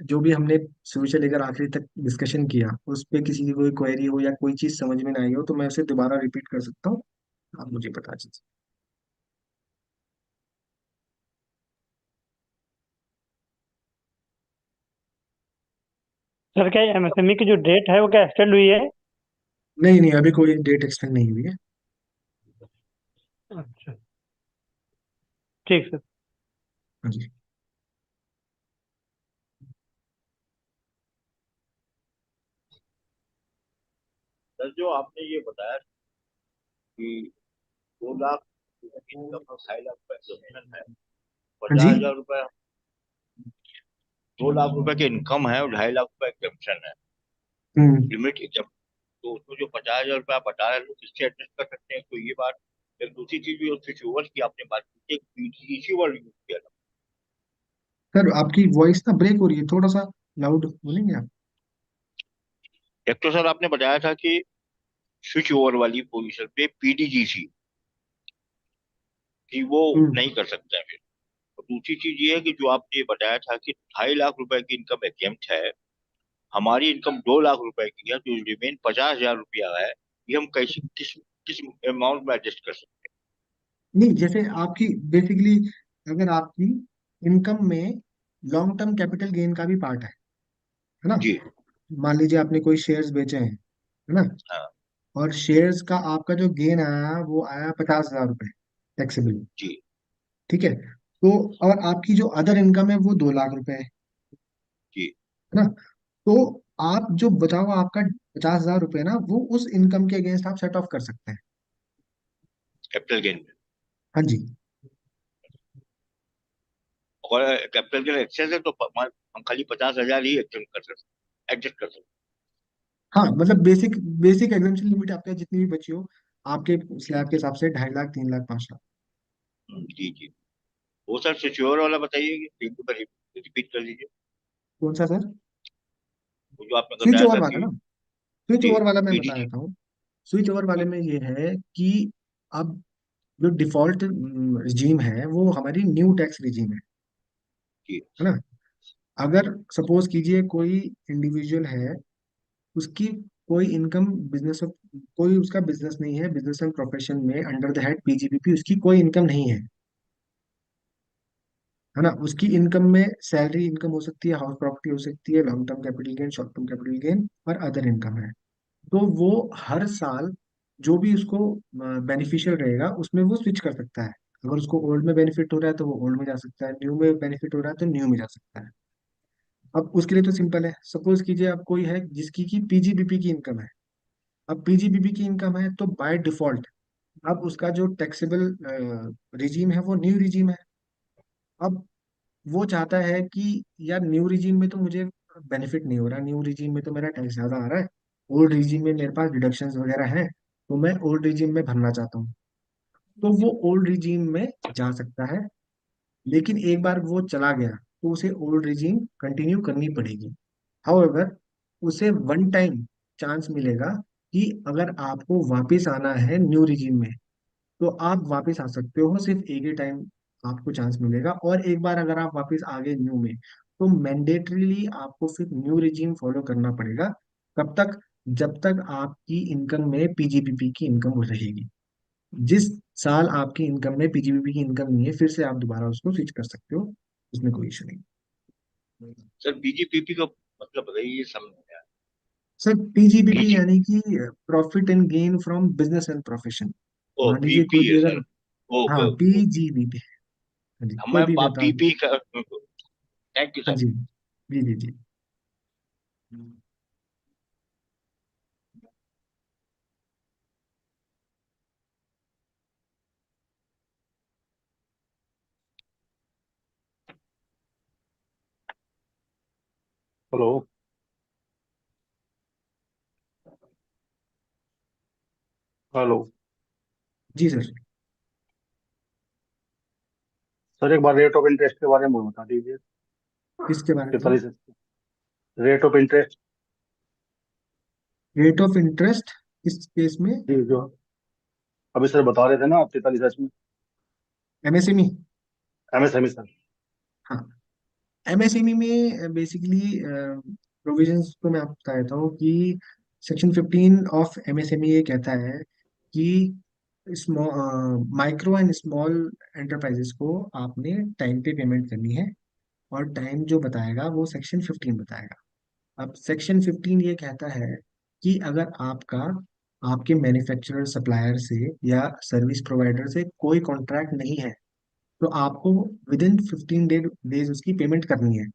जो भी हमने शुरू से लेकर आखिरी तक डिस्कशन किया, उस पे किसी की कोई क्वेरी हो या कोई चीज समझ में ना आई हो तो मैं उसे दोबारा रिपीट कर सकता हूँ, आप मुझे बता दीजिए।
सर क्या एमएसएमई की जो डेट है वो क्या एक्सटेंड हुई है?
नहीं नहीं, अभी कोई डेट एक्सटेंड नहीं हुई है।
अच्छा, ठीक सर।
हाँ जी।
सर जो आपने ये बताया कि 2 लाख इनकम और 2.5 लाख एग्जामिशन है,
हाँ जी
50,000 रुपए 2 लाख रुपए की इनकम है और 2.5 लाख रुपए एग्जामिशन है,
हम्म
लिमिट एग्जाम तो उसमें जो 50,000 रुपया आप बता रहे हैं, लोग किससे एडजस्ट कर सकते हैं, तो ये बात। फिर दूसरी चीज जो स्विच ओवर की आपने बात की, एक पीटीजीसी वर्ड यूज किया था।
सर आपकी वॉइस ना ब्रेक हो रही है, थोड़ा सा लाउड बोलेंगे आप?
एक तो सर आपने बताया था कि स्विच ओवर वाली पोजीशन पे पीटीजीसी कि वो नहीं कर सकता है फिर। और दूसरी चीज ये है कि जो आपने बताया था कि 2.5 लाख रुपए की इनकम एग्जेम्प्ट है, हमारी इनकम 2 लाख रुपए की है, जो रिमेन 50,000 रुपया है, ये हम कैसे किस किस अमाउंट में एडजस्ट कर सकते
नहीं, जैसे आपकी बेसिकली अगर आपकी इनकम में लॉन्ग टर्म कैपिटल गेन का भी पार्ट है ना?
हैं? जी।
मान लीजिए आपने कोई शेयर्स बेचे हैं, है ना?
हाँ।
और शेयर्स का आपका जो गेन आया वो आया 50,000 रुपये टैक्सेबल।
जी।
ठीक है। तो और आपकी जो अदर इनकम है वो 2 लाख रुपए है
जी।
ना? तो आप जो बचा हुआ आपका 50,000 रुपये ना, वो उस इनकम के अगेंस्ट आप सेट ऑफ कर सकते हैं।
कैपिटल गेन में।
हाँ जी।
और कैपिटल गेन एक्सेस है तो हम खाली 50,000 ही एडजस्ट कर सकते
हाँ मतलब बेसिक बेसिक एग्जाम्पशन लिमिट आपके जितनी भी बची हो आपके स्लैब के हिसाब से 2.5 लाख, 3 लाख, 5 लाख।
हैं। जी जी। वो सर सिक्योर वाला बताइए कि एक बार रिपीट कर लीजिए।
कौन सा सर?
वो जो आपने
स्विच
बताया
ओवर
था
वाला
कि
ना? स्विच
जी
ओवर वाला मैं बता
पीटीजी।
देता हूँ। स्विच ओवर वाले में ये है कि अब जो डिफॉल्ट रिजीम है वो हमारी न्यू टैक्स रिजीम
जी।
है ना? अगर सपोज कीजिए कोई इंडिविजुअल है, उसकी कोई इनकम बिजनेस, कोई उसका बिजनेस नहीं है, बिजनेस एंड प्रोफेशन में अंडर द हेड पीजीबीपी उसकी कोई इनकम नहीं है ना? उसकी इनकम में सैलरी इनकम हो सकती है, हाउस प्रॉपर्टी हो सकती है, long term capital gain, short term capital gain और अदर इनकम है। तो वो हर साल जो भी उसको बेनिफिशियल रहेगा उसमें वो स्विच कर सकता है। अगर उसको ओल्ड में बेनिफिट हो रहा है तो वो ओल्ड में जा सकता है, न्यू में बेनिफिट हो रहा है तो न्यू में जा सकता है। अब उसके लिए तो सिंपल है, सपोज कीजिए अब कोई है जिसकी की पीजीबीपी की इनकम है। अब पीजीबीपी की इनकम है तो बाय डिफॉल्ट अब उसका जो टैक्सेबल रिजीम है वो न्यू रिजीम है। अब वो चाहता है कि यार न्यू रिजीम में तो मुझे बेनिफिट नहीं हो रहा, न्यू रिजीम में तो मेरा टैक्स ज्यादा आ रहा है, ओल्ड रिजीम में मेरे पास डिडक्शंस वगैरह हैं, तो मैं ओल्ड रिजीम में भरना चाहता हूँ। तो वो ओल्ड रिजीम में जा सकता है, लेकिन एक बार वो चला गया तो उसे ओल्ड रिजीम कंटिन्यू करनी पड़ेगी। हाउएवर उसे वन टाइम चांस मिलेगा कि अगर आपको वापस आना है न्यू रिजीम में तो आप वापस आ सकते हो, सिर्फ एक ही टाइम आपको चांस मिलेगा। और एक बार अगर आप वापस आ गए न्यू में तो मैंडेटरीली आपको फिर न्यू रिजीम फॉलो करना पड़ेगा। कब तक? जब तक आपकी इनकम में पीजीबीपी की इनकम रहेगी। जिस साल आपकी इनकम में पीजीबीपी की इनकम नहीं है फिर से आप दोबारा उसको स्विच कर सकते हो, उसमें कोई इशू नहीं।
सर बीजीपीपी का मतलब बताइए, ये समझ में आया।
सर पीजीबीपी
बीजी।
यानी कि profit and gain from business and profession.
ओ
मान लीजिए
पीपी
कोई
है
भी अगर,
सर। ओके
हाँ
ओके ओके।
पीजीबीपी, हाँ जी कोई
मैं
भी व्यापार।
पीपी का। थैंक यू
हाँ
सर।
जी, जी जी जी।
हेलो। हेलो।
जी सर।
सर एक बार रेट ऑफ इंटरेस्ट के बारे में बता दीजिए।
किसके बारे में sir?
43। Rate of interest.
Rate of interest इस केस में?
जी जो अभी सर बता रहे थे ना आप 43 में।
एमएसएमई।
MSME sir.
हाँ, एमएसएमई में बेसिकली प्रोविजंस को मैं आपको बता देता हूँ कि सेक्शन 15 ऑफ एमएसएमई ये कहता है कि माइक्रो एंड स्मॉल एंटरप्राइजेस को आपने टाइम पे पेमेंट करनी है, और टाइम जो बताएगा वो सेक्शन 15 बताएगा। अब सेक्शन 15 ये कहता है कि अगर आपका आपके मैन्युफैक्चरर सप्लायर से या सर्विस प्रोवाइडर से कोई कॉन्ट्रैक्ट नहीं है तो आपको विद इन 15 डेज उसकी पेमेंट करनी है।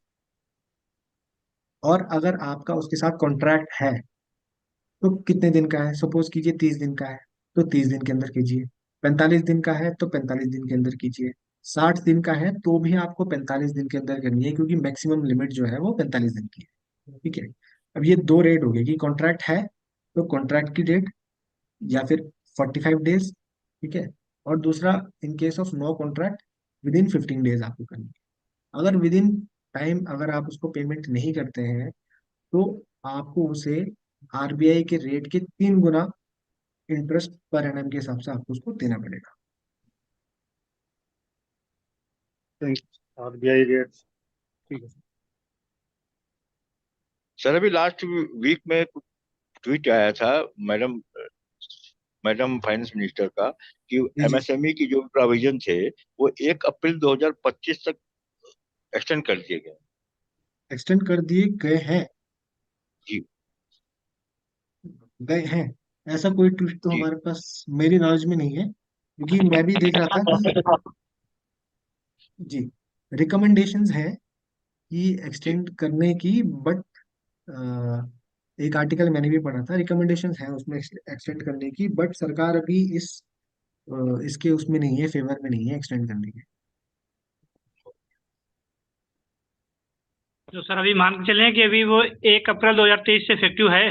और अगर आपका उसके साथ कॉन्ट्रैक्ट है तो कितने दिन का है? सपोज कीजिए 30 दिन का है तो 30 दिन के अंदर कीजिए, 45 दिन का है तो 45 दिन के अंदर कीजिए, 60 दिन का है तो भी आपको 45 दिन के अंदर करनी है, क्योंकि मैक्सिमम लिमिट जो है वो 45 दिन की है। ठीक है। अब ये दो रेट हो गए कि कॉन्ट्रैक्ट है तो कॉन्ट्रैक्ट की डेट या फिर 45 डेज, ठीक है। और दूसरा, in case of no contract, within 15 days आपको करनी है। अगर विद इन टाइम अगर आप उसको पेमेंट नहीं करते हैं तो आपको उसे आरबीआई के रेट के 3 गुना इंटरेस्ट पर एनम के हिसाब से आपको उसको देना पड़ेगा।
आरबीआई रेट,
ठीक है।
सर अभी लास्ट वीक में ट्वीट आया था मैडम मैडम फाइनेंस मिनिस्टर का कि
जी जी,
एमएसएमई की जो प्रोविजन थे वो 1 अप्रैल 2025 तक एक्सटेंड कर दिए गए।
एक्सटेंड कर दिए गए हैं।
जी
गए हैं, ऐसा कोई ट्वीट तो
जी
हमारे पास मेरी नॉलेज में नहीं है, क्योंकि मैं भी देख रहा था कि जी रिकमेंडेशंस हैं कि
जी
एक्सटेंड करने की, बट एक आर्टिकल मैंने भी पढ़ा था, रिकमेंडेशंस हैं उसमें एक्सटेंड करने की, बट सरकार अभी इसके उसमें नहीं है, फेवर में नहीं है एक्सटेंड करने के।
तो सर अभी मान के चलें कि अभी वो 1 अप्रैल 2023 से इफेक्टिव है।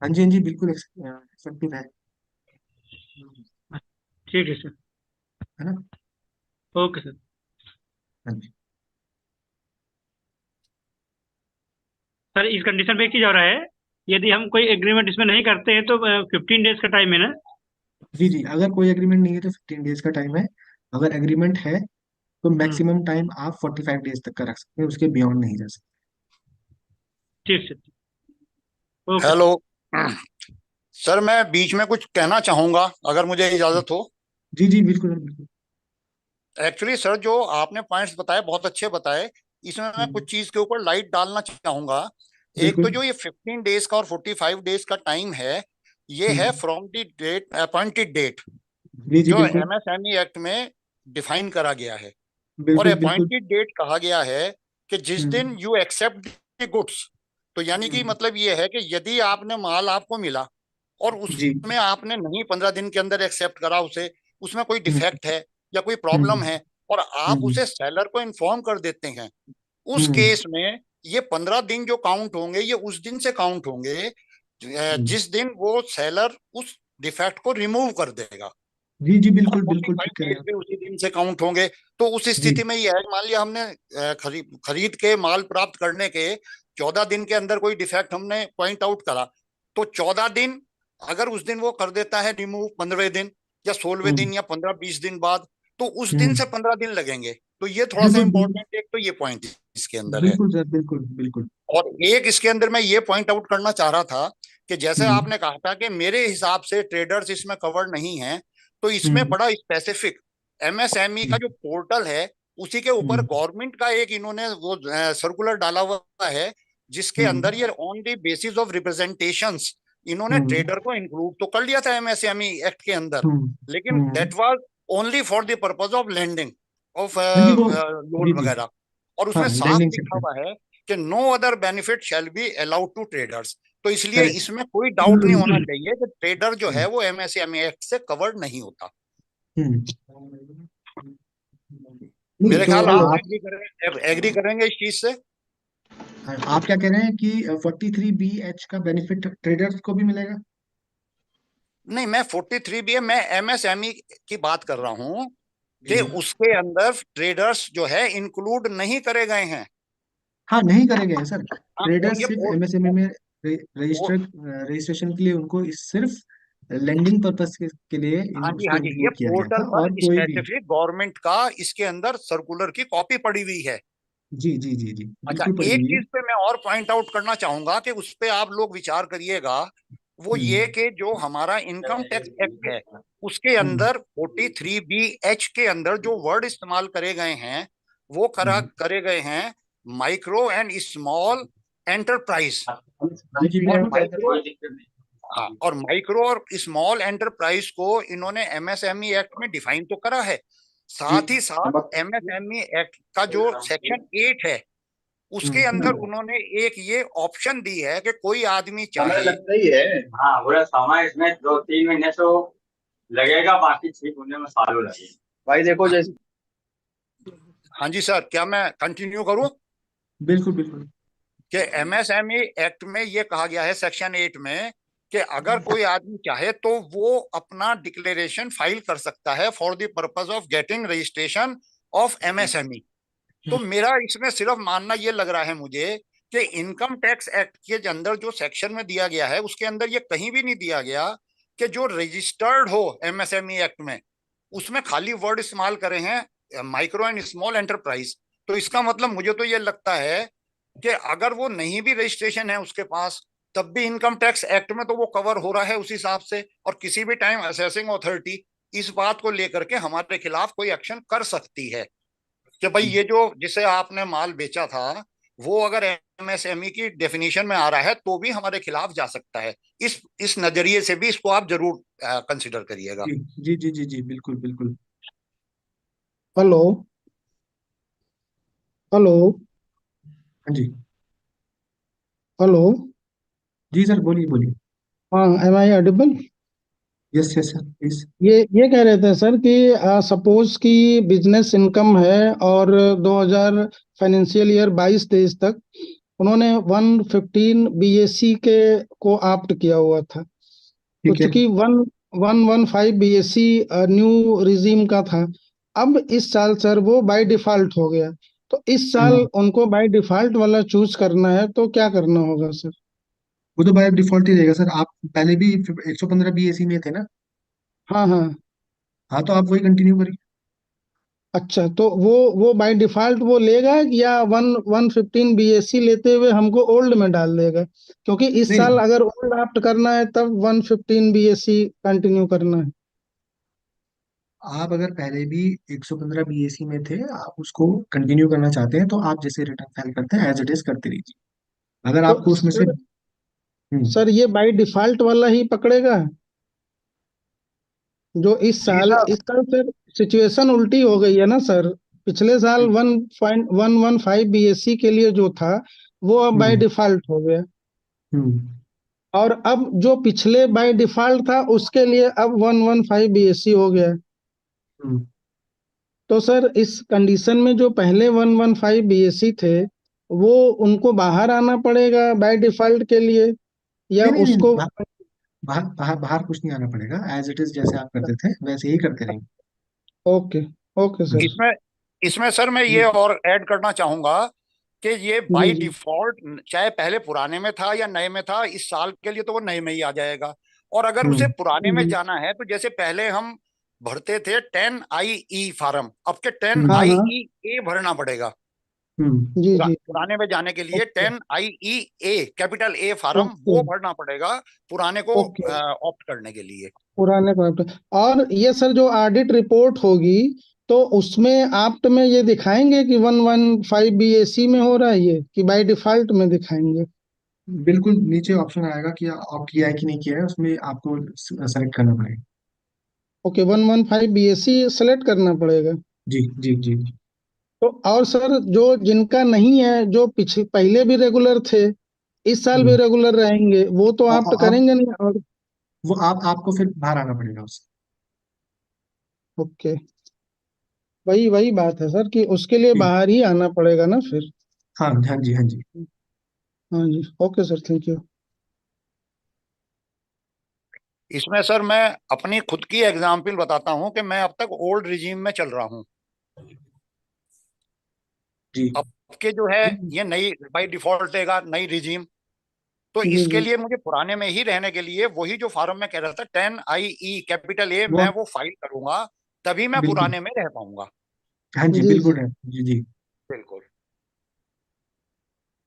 हाँ जी, हाँ जी, बिल्कुल एक्सेप्टिव है
ठीक है सर।
है ना।
Okay sir.
हाँ जी
सर इस कंडीशन पे एक चीज हो रहा है, यदि हम कोई एग्रीमेंट इसमें नहीं करते हैं तो 15 डेज का टाइम है ना।
जी जी, अगर कोई एग्रीमेंट नहीं है तो 15 डेज का टाइम है। अगर एग्रीमेंट है तो
हम्म,
मैक्सिमम टाइम आप 45 डेज तक का रख सकते हैं, उसके बियॉन्ड नहीं जा सकते।
ठीक sir. Okay sir.
Hello sir, मैं बीच में कुछ कहना चाहूंगा अगर मुझे इजाजत हो।
जी जी, बिल्कुल बिल्कुल।
एक्चुअली सर जो आपने पॉइंट्स बताए बहुत अच्छे बताए, इसमें मैं
हम्म,
कुछ चीज के ऊपर लाइट डालना चाहूंगा। एक तो
बिल्कुल।
जो ये 15 डेज का और 45 डेज का टाइम है, ये है
hmm,
from the date appointed date
जी जी,
जो
बिल्कुल
एमएसएमई एक्ट में डिफाइन करा गया है। और
बिल्कुल बिल्कुल।
अपॉइंटेड डेट कहा गया है कि जिस दिन
हम्म
यू एक्सेप्ट द गुड्स, तो यानी कि
हम्म,
मतलब ये है कि यदि आपने माल आपको मिला और
जी।
उसमें आपने नहीं 15 दिन के अंदर एक्सेप्ट करा उसे, उसमें कोई
हम्म
डिफेक्ट है या कोई प्रॉब्लम
हम्म
है और आप
हम्म
उसे सेलर को इन्फॉर्म कर देते हैं, उस
हम्म
केस में ये 15 दिन जो काउंट होंगे ये उस दिन से काउंट होंगे
हम्म,
जिस दिन वो सेलर उस डिफेक्ट को रिमूव कर देगा।
जी जी,
और
बिल्कुल
फोर्टी
बिल्कुल
फाइव
ठीक कह रहे
डेज
हैं आप।
भी उसी दिन से काउंट होंगे। तो उस
जी
स्थिति में यह है, मान लिया हमने खरीद के माल प्राप्त करने के 14 दिन के अंदर कोई डिफेक्ट हमने पॉइंट आउट करा, तो 14 दिन अगर उस दिन वो कर देता है रिमूव 15वें दिन या 16वें
हम्म
दिन या 15-20 दिन बाद, तो उस दिन से
हम्म,
15 दिन लगेंगे। तो ये थोड़ा सा
बिल्कुल बिल्कुल
इंपॉर्टेंट, एक तो ये पॉइंट इसके अंदर है।
बिल्कुल सर, बिल्कुल बिल्कुल।
और एक इसके अंदर मैं ये पॉइंट आउट करना चाह रहा था कि जैसे
हम्म
आपने कहा था कि मेरे हिसाब से ट्रेडर्स इसमें कवर नहीं है, तो इसमें
हम्म
बड़ा स्पेसिफिक एमएसएमई का जो पोर्टल है उसी के ऊपर
हम्म
गवर्नमेंट का एक इन्होंने वो सर्कुलर डाला हुआ है, जिसके
हम्म
अंदर ये on the basis of representations इन्होंने
हम्म
ट्रेडर को इंक्लूड तो कर लिया था एमएसएमई एक्ट के अंदर,
हम्म
लेकिन that was only for the purpose of landing of
हाँ जी, वो
लोन
जी जी,
वगैरह। और
हाँ,
उसमें साफ
लैंडिंग
लिखा
सेक्टर।
हुआ है कि no other benefit shall be allowed to traders. तो इसलिए
करेक्ट।
इसमें कोई डाउट नहीं होना चाहिए कि ट्रेडर जो है वो एमएसएमई एक्ट से कवर्ड नहीं होता।
हम्म, नहीं
मेरे
तो
ख्याल आप एग्री
आप
करेंगे इस चीज से।
आप क्या कह रहे हैं कि 43BH का बेनिफिट ट्रेडर्स को भी मिलेगा?
नहीं, मैं 43 भी है, मैं एमएसएमई की बात कर रहा हूं
जी
कि
जी,
उसके अंदर ट्रेडर्स जो है इंक्लूड नहीं करे गए हैं।
हाँ, नहीं करे गए हैं सर।
हाँ, और
ट्रेडर्स
ये
सिर्फ एमएसएमई में रजिस्ट्रेशन के लिए उनको सिर्फ लेंडिंग पर्पस के लिए
हाँ जी,
उसको
हाँ जी, ये
इंक्लूड किया गया
पोर्टल
था,
पर
और कोई भी।
स्पेसिफिक गवर्नमेंट का इसके अंदर सर्कुलर की कॉपी पड़ी हुई है।
जी जी जी जी,
अच्छा,
बिल्कुल पड़ी
एक
हुई है।
चीज पे मैं और पॉइंट आउट करना चाहूंगा कि उस पे आप लोग विचार करिएगा, वो ये
हम्म
कि जो हमारा इनकम टैक्स एक्ट है उसके
हम्म
अंदर 43BH के अंदर जो वर्ड इस्तेमाल करे गए हैं वो
हम्म,
करे गए हैं माइक्रो एंड स्मॉल एंटरप्राइज।
जी जी,
और
बिल्कुल।
माइक्रो, हाँ, और माइक्रो और स्मॉल एंटरप्राइज को इन्होंने एमएसएमई एक्ट में डिफाइन तो करा है, साथ ही साथ एमएसएमई एक्ट का जो सेक्शन 8 है उसके अंदर
हम्म,
उन्होंने एक ये ऑप्शन दी है कि कोई आदमी
समय
चाहे।
लगता ही है। हाँ, पूरा समय इसमें 2-3 महीने तो लगेगा, बाकी ठीक होने में सालों लगेगा।
भाई देखो जैसे,
हाँ जी सर, क्या मैं कंटिन्यू करूं
बिल्कुल बिल्कुल।
कि एमएसएमई एक्ट में ये कहा गया है सेक्शन 8 में कि अगर कोई आदमी चाहे तो वो अपना डिक्लेरेशन फाइल कर सकता है for the purpose of getting registration of MSME. तो मेरा इसमें सिर्फ मानना ये लग रहा है मुझे कि इनकम टैक्स एक्ट के अंदर जो सेक्शन में दिया गया है उसके अंदर ये कहीं भी नहीं दिया गया कि जो रजिस्टर्ड हो एमएसएमई एक्ट में, उसमें खाली वर्ड इस्तेमाल करे हैं माइक्रो एंड स्मॉल एंटरप्राइज। तो इसका मतलब मुझे तो ये लगता है कि अगर वो नहीं भी रजिस्ट्रेशन है उसके पास, तब भी इनकम टैक्स एक्ट में तो वो कवर हो रहा है उस हिसाब से, और किसी भी टाइम असेसिंग अथॉरिटी इस बात को लेकर के हमारे खिलाफ कोई एक्शन कर सकती है कि भाई ये जो जिसे आपने माल बेचा था वो अगर एमएसएमई की डेफिनेशन में आ रहा है तो भी हमारे खिलाफ जा सकता है। इस नजरिए से भी इसको आप जरूर कंसिडर करिएगा।
जी जी जी जी, बिल्कुल बिल्कुल।
हेलो हेलो
हाँ जी
हेलो।
जी सर, बोलिए बोलिए।
हाँ, am I audible?
Yes yes sir, please.
ये कह रहे थे सर कि सपोज कि बिजनेस इनकम है और 2000 फाइनेंशियल ईयर 22-23 तक उन्होंने 115 बीएससी के को ऑप्ट किया हुआ था। तो
ठीक है।
चूंकि 115 बीएससी न्यू रिजीम का था, अब इस साल सर वो बाय डिफॉल्ट हो गया। तो इस साल उनको बाय डिफॉल्ट वाला चूज करना है, तो क्या करना होगा सर?
वो तो बाय डिफॉल्ट ही रहेगा सर। आप पहले भी 115 बीएसई में थे ना?
हाँ हाँ।
हाँ, तो आप वही कंटिन्यू करिए।
अच्छा, तो वो बाय डिफॉल्ट वो लेगा या 115 बीएससी लेते हुए हमको ओल्ड में डाल देगा? क्योंकि इस
नहीं
साल
नहीं,
अगर ओल्ड ऑप्ट करना है तब 115 बीएससी कंटिन्यू करना है।
आप अगर पहले भी 115 बीएसई में थे, आप उसको कंटिन्यू करना चाहते हैं, तो आप जैसे रिटर्न फाइल करते हैं एज इट इज करते रहिए। अगर
तो
आपको उसमें से
सर ये बाय डिफॉल्ट वाला ही पकड़ेगा जो इस
जी
साल?
सर।
इस साल सर सिचुएशन उल्टी हो गई है ना सर। पिछले साल 1.115 बीएससी के लिए जो था वो अब बाय
हम्म
डिफॉल्ट हो गया,
हम्म
और अब जो पिछले बाय डिफॉल्ट था उसके लिए अब 115 बीएससी हो गया।
हम्म।
तो सर इस कंडीशन में जो पहले 115 बीएससी थे वो उनको बाहर आना पड़ेगा बाय डिफॉल्ट के लिए, या
नहीं नहीं नहीं,
उसको?
बाहर बाहर बाहर कुछ नहीं आना पड़ेगा। एज इट इज जैसे आप करते थे वैसे ही करते रहेंगे।
Okay okay sir.
इसमें इसमें सर मैं ये और ऐड करना चाहूंगा कि ये
जी
बाय
जी
डिफॉल्ट चाहे पहले पुराने में था या नए में था, इस साल के लिए तो वो नए में ही आ जाएगा। और अगर उसे
हम्म
पुराने में जाना है तो जैसे पहले हम भरते थे 10IE फार्म, अब के टेन
हाँ
आई
हाँ।
ई ए भरना पड़ेगा।
जी जी।
पुराने में जाने के लिए
okay
10IE A capital A form
okay
वो भरना पड़ेगा पुराने को
ओके।
ऑप्ट करने के लिए।
पुराने कॉन्ट्रैक्ट। और ये सर जो ऑडिट रिपोर्ट होगी तो उसमें आप्ट में ये दिखाएंगे कि 115 बीएससी में हो रहा है ये, कि बाय डिफॉल्ट में दिखाएंगे?
बिल्कुल, नीचे ऑप्शन आएगा कि ऑप्ट किया है कि नहीं किया है, उसमें आपको सेलेक्ट करना पड़ेगा।
ओके, 115 बीएससी सेलेक्ट करना पड़ेगा।
जी जी जी।
तो और सर जो जिनका नहीं है, जो पिछले पहले भी रेगुलर थे इस साल भी
हम्म।
रेगुलर रहेंगे, वो तो
और
आप्ट
आप
करेंगे नहीं? और
वो आपको फिर बाहर आना पड़ेगा उससे।
ओके, वही वही बात है सर कि उसके लिए
जी
बाहर ही आना पड़ेगा ना फिर।
हाँ हाँ जी हाँ जी।
हाँ जी, ओके सर, थैंक यू।
इसमें सर मैं अपनी खुद की एग्जाम्पल बताता हूं कि मैं अब तक ओल्ड रिजीम में चल रहा हूं।
जी
अब के जो है ये नई बाई डिफॉल्ट देगा नई रिजीम, तो
जी
इसके
जी।
लिए मुझे पुराने में ही रहने के लिए वही जो फॉर्म में कह रहा था 10IE कैपिटल ए
वो
मैं वो फाइल करूंगा, तभी मैं
बिल्कुल।
पुराने में रह पाऊंगा।
हाँ जी
जी जी।
बिल्कुल है। जी जी।
बिल्कुल।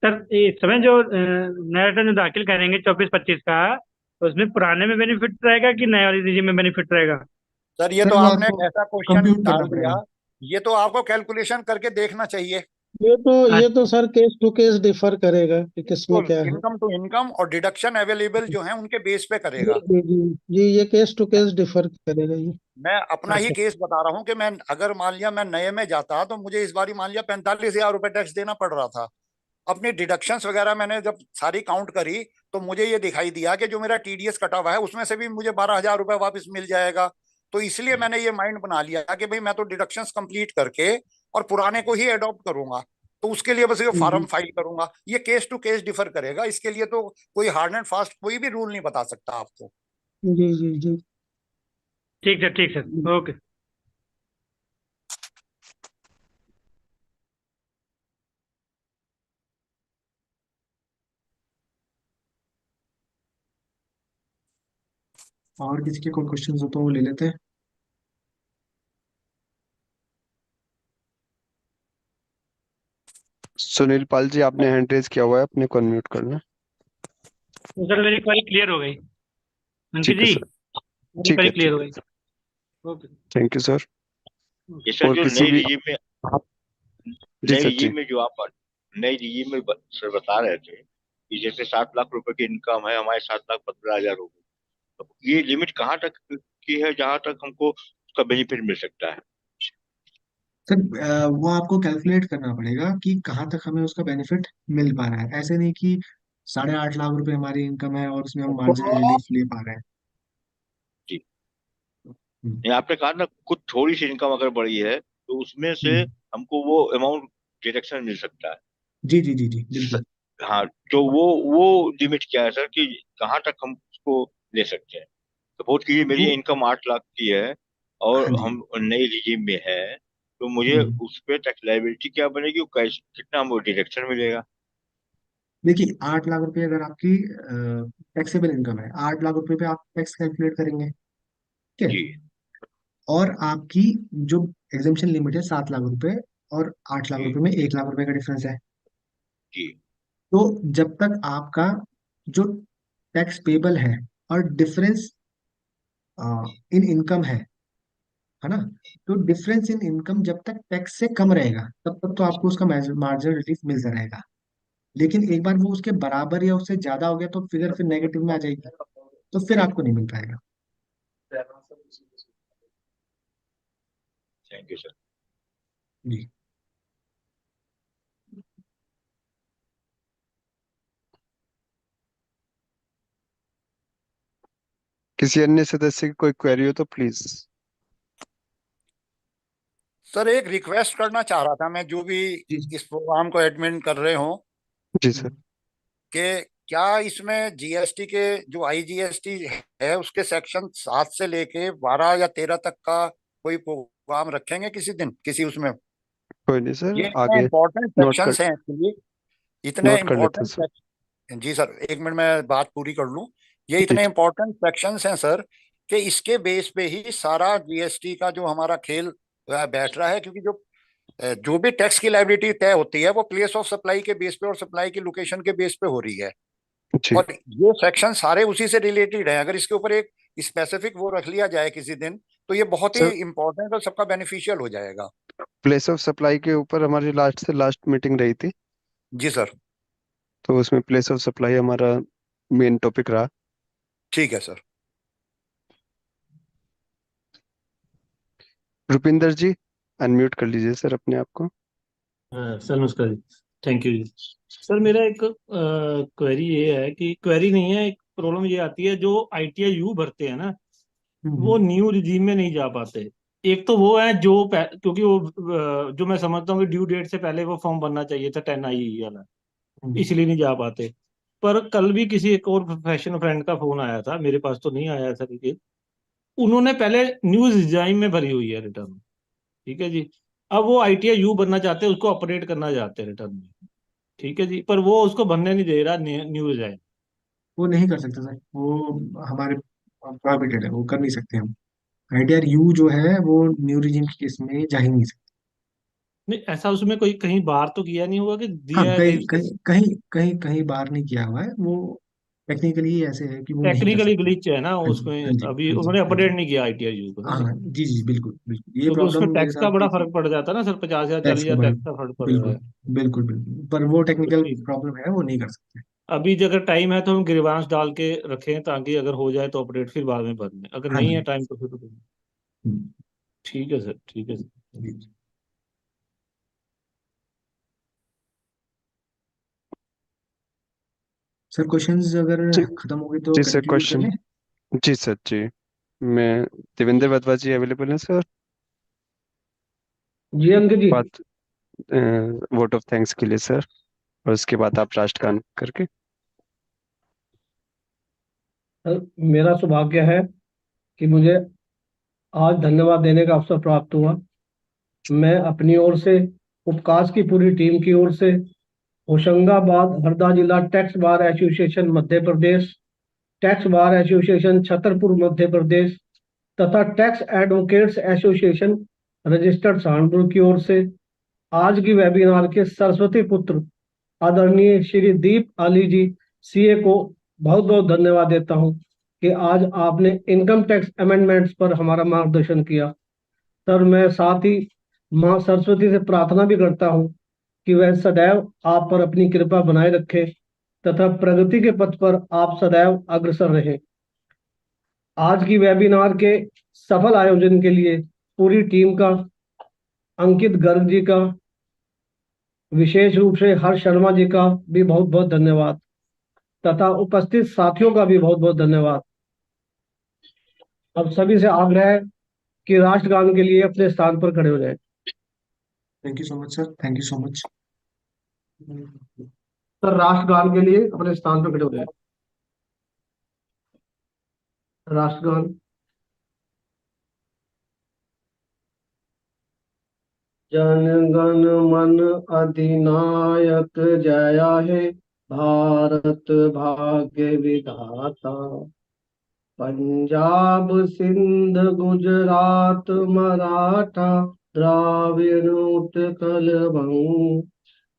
सर इस समय जो नया रिटर्न जो दाखिल करेंगे 24-25 का, तो उसमें पुराने में बेनिफिट रहेगा कि नए वाली रिजीम में बेनिफिट रहेगा?
सर ये
सर
तो
वो
आपने
आपको
एक ऐसा क्वेश्चन
कंप्यूट करना
डाल दिया,
पड़ेगा।
ये तो आपको कैलकुलेशन करके देखना चाहिए।
ये तो sir case to case differ करेगा कि किसमें
बिल्कुल,
क्या है।
इनकम टू इनकम और डिडक्शन अवेलेबल जो है उनके बेस पे
जी
करेगा।
जी जी। जी, ये केस टू केस डिफर करेगा ये।
मैं अपना ही
अच्छा।
केस बता रहा हूँ कि मैं अगर मान लिया मैं नए में जाता तो मुझे इस बार मान लिया 45,000 रुपए टैक्स देना पड़ रहा था। अपनी डिडक्शंस वगैरह मैंने जब सारी काउंट करी तो मुझे ये दिखाई दिया कि जो मेरा टीडीएस कटा हुआ है उसमें से भी मुझे 12,000 रुपए वापस मिल जाएगा। तो इसलिए मैंने ये माइंड बना लिया कि भाई मैं तो डिडक्शंस कंप्लीट करके और पुराने को ही अडॉप्ट करूंगा। तो उसके लिए बस ये फॉर्म फाइल करूंगा। ये केस टू केस डिफर करेगा, इसके लिए तो कोई हार्ड एंड फास्ट कोई भी रूल नहीं बता सकता आपको।
जी जी जी।
ठीक सर, ओके।
और किसी के कोई क्वेश्चन हो तो वो ले लेते हैं।
सुनील पाल जी, आपने हैंड रेज किया हुआ है, अपने को अनम्यूट करना।
तो सर मेरी क्वेरी क्लियर हो गई अंकित
ठीक है
जी,
सर,
मेरी
ठीक
क्वेरी
है,
क्लियर
ठीक
हो
है,
गई। ओके।
Thank you sir.
ये सर
और
जो
किसी
नई
भी
रिजीम में
जी
नई
सर जी।
रिजीम में जो आप नई रिजीम में सर बता रहे थे कि जैसे 7 लाख रुपए की इनकम है, हमारे 7,15,000 हो गई, तो ये लिमिट कहाँ तक की है जहां तक हमको उसका बेनिफिट मिल सकता है?
सर वो आपको कैलकुलेट करना पड़ेगा कि कहाँ तक हमें उसका बेनिफिट मिल पा रहा है। ऐसे नहीं कि 8.5 लाख रुपए हमारी इनकम है और उसमें हम मार्जिनल रिलीफ ले पा रहे हैं।
जी,
हम्म,
ये आपने कहा ना, कुछ थोड़ी सी इनकम अगर बढ़ी है तो उसमें से
हम्म,
हमको वो अमाउंट डिडक्शन मिल सकता है।
जी जी जी जी बिल्कुल।
हाँ, तो वो लिमिट क्या है सर कि कहाँ तक हम उसको ले सकते हैं? सपोज कीजिए मेरी
वो
इनकम 8 लाख की है और
हाँ जी।
हम नई रिजीम में है, तो मुझे उस पे टैक्स लायबिलिटी क्या बनेगी, वो कैसे कितना हमको डिडक्शन मिलेगा?
देखिए 8 लाख रुपए अगर आपकी टैक्सेबल इनकम है, 8 लाख रुपए पे आप टैक्स कैलकुलेट करेंगे, ठीक है।
जी
और आपकी जो एग्जेम्पशन लिमिट है 7 लाख रुपए, और 8 लाख
जी
रुपए में 1 लाख रुपए का डिफरेंस है।
जी
तो जब तक आपका जो टैक्स पेबल है और डिफरेंस इन इनकम है ना, तो डिफरेंस इन इनकम जब तक टैक्स से कम रहेगा तब तक तो आपको उसका मार्जिनल रिलीफ मिलता रहेगा। लेकिन एक बार वो उसके बराबर या उससे ज्यादा हो गया तो फिगर फिर नेगेटिव में आ जाएगी, तो फिर आपको नहीं मिल पाएगा।
Thank you sir.
जी।
किसी अन्य सदस्य की कोई क्वेरी हो तो प्लीज।
सर एक रिक्वेस्ट करना चाह रहा था मैं, जो भी इस प्रोग्राम को एडमिन कर रहे हो,
जी सर।
कि क्या इसमें जीएसटी के जो आईजीएसटी है उसके सेक्शन 7 से लेके 12 या 13 तक का कोई प्रोग्राम रखेंगे किसी दिन, किसी उसमें?
कोई नहीं सर,
ये इतने
आगे
इम्पोर्टेंट
नोट कर
सेक्शंस हैं एक्चुअली, इतने
नोट कर लेते हैं सर।
इम्पोर्टेंट। जी सर, एक मिनट में बात पूरी कर लूं। ये
जी
इतने
जी
इम्पोर्टेंट सेक्शंस हैं सर कि इसके बेस पे ही सारा जीएसटी का जो हमारा खेल बैठ रहा है, क्योंकि जो भी टैक्स की लायबिलिटी तय होती है वो प्लेस ऑफ सप्लाई के बेस पे और सप्लाई की लोकेशन के बेस पे हो रही है।
जी
और ये सेक्शन सारे उसी से रिलेटेड है। अगर इसके ऊपर एक स्पेसिफिक वो रख लिया जाए किसी दिन, तो ये बहुत ही
सर।
इंपॉर्टेंट और सबका बेनिफिशियल हो जाएगा।
प्लेस ऑफ सप्लाई के ऊपर हमारी लास्ट से लास्ट मीटिंग रही थी,
जी सर।
तो उसमें प्लेस ऑफ सप्लाई हमारा मेन टॉपिक रहा।
ठीक है सर।
रुपिंदर जी, अनम्यूट कर लीजिए सर अपने आप को।
सर नमस्कार जी, थैंक यू जी। सर मेरा एक क्वेरी ये है कि क्वेरी नहीं है, एक प्रॉब्लम ये आती है, जो आईटीआई यू भरते हैं ना वो न्यू रिजीम में नहीं जा पाते। एक तो वो है जो क्योंकि वो जो मैं समझता हूँ कि ड्यू डेट से पहले वो फॉर्म भरना चाहिए था 10 आई वाला, इसलिए नहीं जा पाते। पर कल भी किसी एक और प्रोफेशनल फ्रेंड का फोन आया था, मेरे पास तो नहीं आया सर ये, उन्होंने पहले न्यू रिजाइम में भरी हुई है रिटर्न, ठीक है जी। अब वो आईटीआई यू बनना चाहते हैं, उसको ऑपरेट करना चाहते हैं रिटर्न में, ठीक है जी, पर वो उसको बनने नहीं दे रहा न्यू रिजाइम।
वो नहीं कर सकते सर, वो हमारे प्रोहिबिटेड है, वो कर नहीं सकते हम। आईटीआर यू जो है वो न्यू रिजीम के केस में जा ही नहीं सकते।
नहीं, ऐसा उसमें कोई कहीं बाहर तो किया नहीं होगा कि
हाँ,
दिया है
कहीं
कहीं से?
कहीं कहीं कहीं कहीं बार नहीं किया हुआ है वो। टेक्निकली ऐसे है कि वो नहीं कर
टेक्निकली
सकते।
ग्लिच है ना
हाँ जी हाँ
उसमें,
जी
अभी
हाँ जी
उन्होंने
हाँ जी।
अपडेट नहीं किया आईटीआई यू को ना सर,
हाँ जी जी बिल्कुल बिल्कुल, ये
क्योंकि
प्रॉब्लम
उसमें
मेरे
टैक्स
साथ
का बड़ा
भी थी।
फर्क पड़ जाता है ना सर, 50 या
टैक्स
40
का
हजार
बड़ा,
टैक्स का फर्क पड़ रहा
बिल्कुल
है।
बिल्कुल बिल्कुल, पर वो
तो
टेक्निकल
ठीक,
प्रॉब्लम है, वो नहीं कर सकते।
अभी अगर टाइम है तो हम ग्रीवांस डाल के रखें, ताकि अगर हो जाए तो अपडेट फिर बाद में भर लें, अगर
हाँ
नहीं है
जी।
टाइम तो फिर तो
हम्म,
ठीक है सर, ठीक है सर।
जी सर, क्वेश्चंस अगर
जी
खत्म हो गए तो
जी सर,
कंक्लूड कर
क्वेश्चन।
लें।
जी सर जी, मैं देवेंद्र वधवा जी अवेलेबल है सर?
जी अंकित जी।
बात वोट ऑफ थैंक्स के लिए सर, और उसके बाद आप राष्ट्रगान करके।
मेरा सौभाग्य है कि मुझे आज धन्यवाद देने का अवसर प्राप्त हुआ। मैं अपनी ओर से, उपकाश की पूरी टीम की ओर से, होशंगाबाद हरदा जिला tax bar association Madhya Pradesh, tax bar association Chhatarpur Madhya Pradesh तथा tax advocates association registered Saharanpur की ओर से आज की वेबिनार के सरस्वती पुत्र आदरणीय श्री दीप आली जी सीए को बहुत बहुत धन्यवाद देता हूं कि आज आपने इनकम टैक्स अमेंडमेंट्स पर हमारा मार्गदर्शन किया। सर, मैं साथ ही मां सरस्वती से प्रार्थना भी करता हूं कि वह सदैव आप पर अपनी कृपा बनाए रखे तथा प्रगति के पथ पर आप सदैव अग्रसर रहें। आज की वेबिनार के सफल आयोजन के लिए पूरी टीम का, अंकित गर्ग जी का, विशेष रूप से हर्ष शर्मा जी का भी बहुत बहुत धन्यवाद तथा उपस्थित साथियों का भी बहुत बहुत धन्यवाद। अब सभी से आग्रह है कि राष्ट्रगान के लिए अपने स्थान पर खड़े हो जाएं।
Thank you so much sir, thank you so much.
Sir, राष्ट्रगान के लिए अपने स्थान पर खड़े हो जाएं। राष्ट्रगान। जन गण मन अधिनायक जय हे, भारत भाग्य विधाता। पंजाब सिंध गुजरात मराठा, द्राविड़ उत्कल बंग,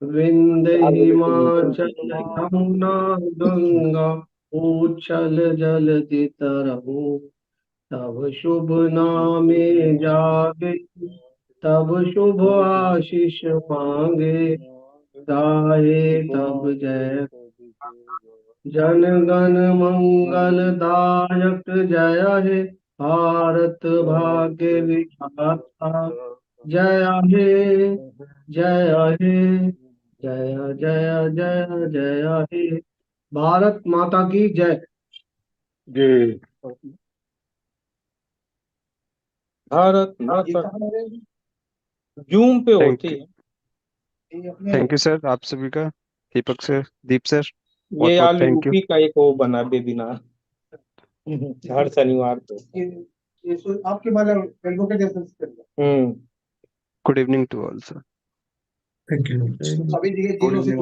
विंध्य हिमाचल यमुना गंगा, उच्छल जलधि तरंग। तब शुभ नामे जागे, तब शुभ आशीष मांगे, गाए तब जय। जन गण मंगल दायक जय हे, भारत भाग्य विधाता। जय हे, जय हे, जय जय जय जय हे। भारत माता की जय।
जी। भारत माता जूम पे होती है।
थैंक यू सर आप सभी का, दीपक सर, दीप सर,
ये
बहुत बहुत
आलू
थैंक यू।
यूपी का एक वो बना वेबिनार हर शनिवार को।
आपके बाद advocate.
Good evening to all sir.
Thank you.
सभी जगह जीरो से